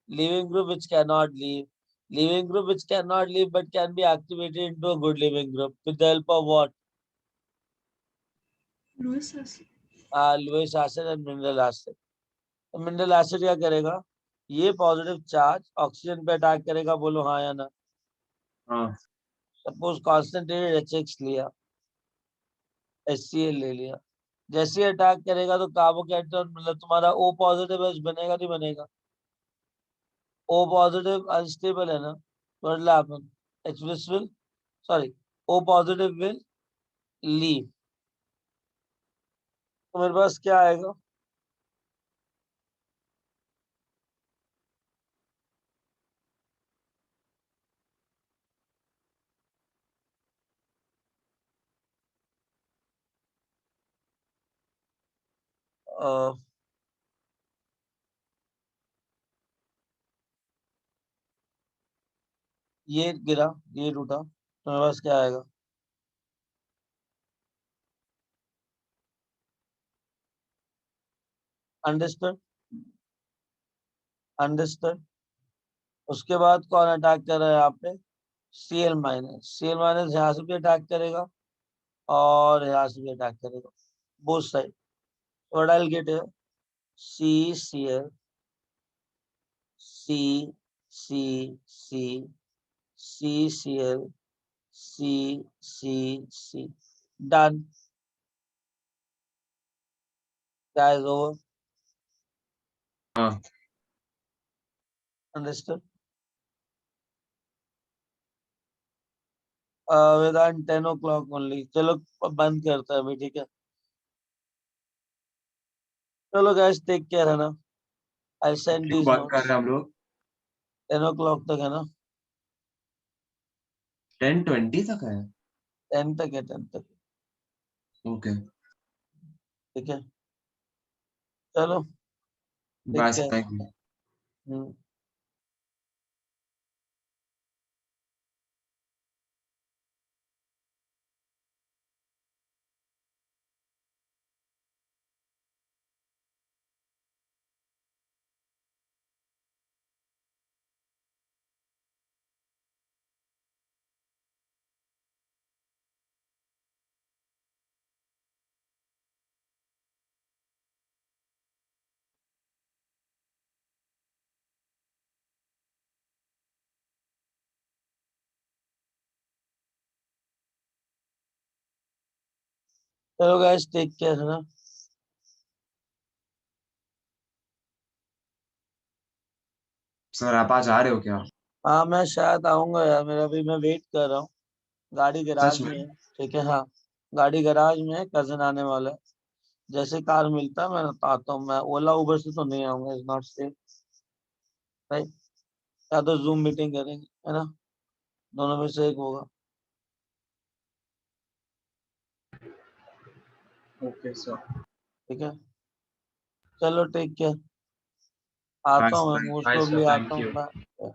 Leaving group which cannot leave. Leaving group which cannot leave but can be activated into a good leaving group with the help of what? Lewis acid. Lewis acid and mineral acid. तो mineral acid क्या करेगा? ये positive charge oxygen पे attack करेगा. बोलो हाँ या ना? हाँ. सपोज कॉन्सेंट्रेटेड HX लिया, HCl ले लिया. जैसे अटैक करेगा तो कार्बोकैटायन मतलब तुम्हारा O पॉजिटिव H बनेगा नहीं बनेगा? O positive unstable है ना? What will happen? H plus will, sorry, O positive will leave. तो मेरे पास क्या आएगा? ये गिरा, ये टूटा, तो मेरे पास क्या आएगा? अंडरस्टूड? अंडरस्टूड? उसके बाद कौन अटैक कर रहा है यहाँ पे? Cl minus. Cl माइनस यहाँ से भी अटैक करेगा और यहाँ से भी अटैक करेगा, both side. What I will get here? CCl, C, C, C, CCl, C, C, C. Done. That is over. हाँ. Understood? Within 10 o'clock only. चलो अब बंद करते हैं अभी, ठीक है? चलो guys, take care है ना? I'll send क्यों these बात कर notes. रहे हैं हम लोग? 10 o'clock तक है ना? 10:20 तक है. 10 तक है, 10 तक. ओके. ठीक है? चलो, take बस care. Thank you. हम्म. चलो guys, take care है ना? सर आप आज आ रहे हो क्या? हाँ, मैं शायद आऊंगा यार. मेरा भी, मैं वेट कर रहा हूँ. गाड़ी सच गैराज में में? है. ठीक है? हाँ, गाड़ी गैराज में है. कजन आने वाला है. जैसे कार मिलता है मैं आता हूँ। मैं ओला उबर से तो नहीं आऊंगा, इज नॉट सेफ, राइट। या तो जूम मीटिंग करेंगे, है ना, दोनों में से एक होगा। Okay sir. ठीक है, चलो टेक केयर, आता Bye, हूँ मैं, sir. Most Bye, sir. Probably आता Thank हूँ। you. बाय।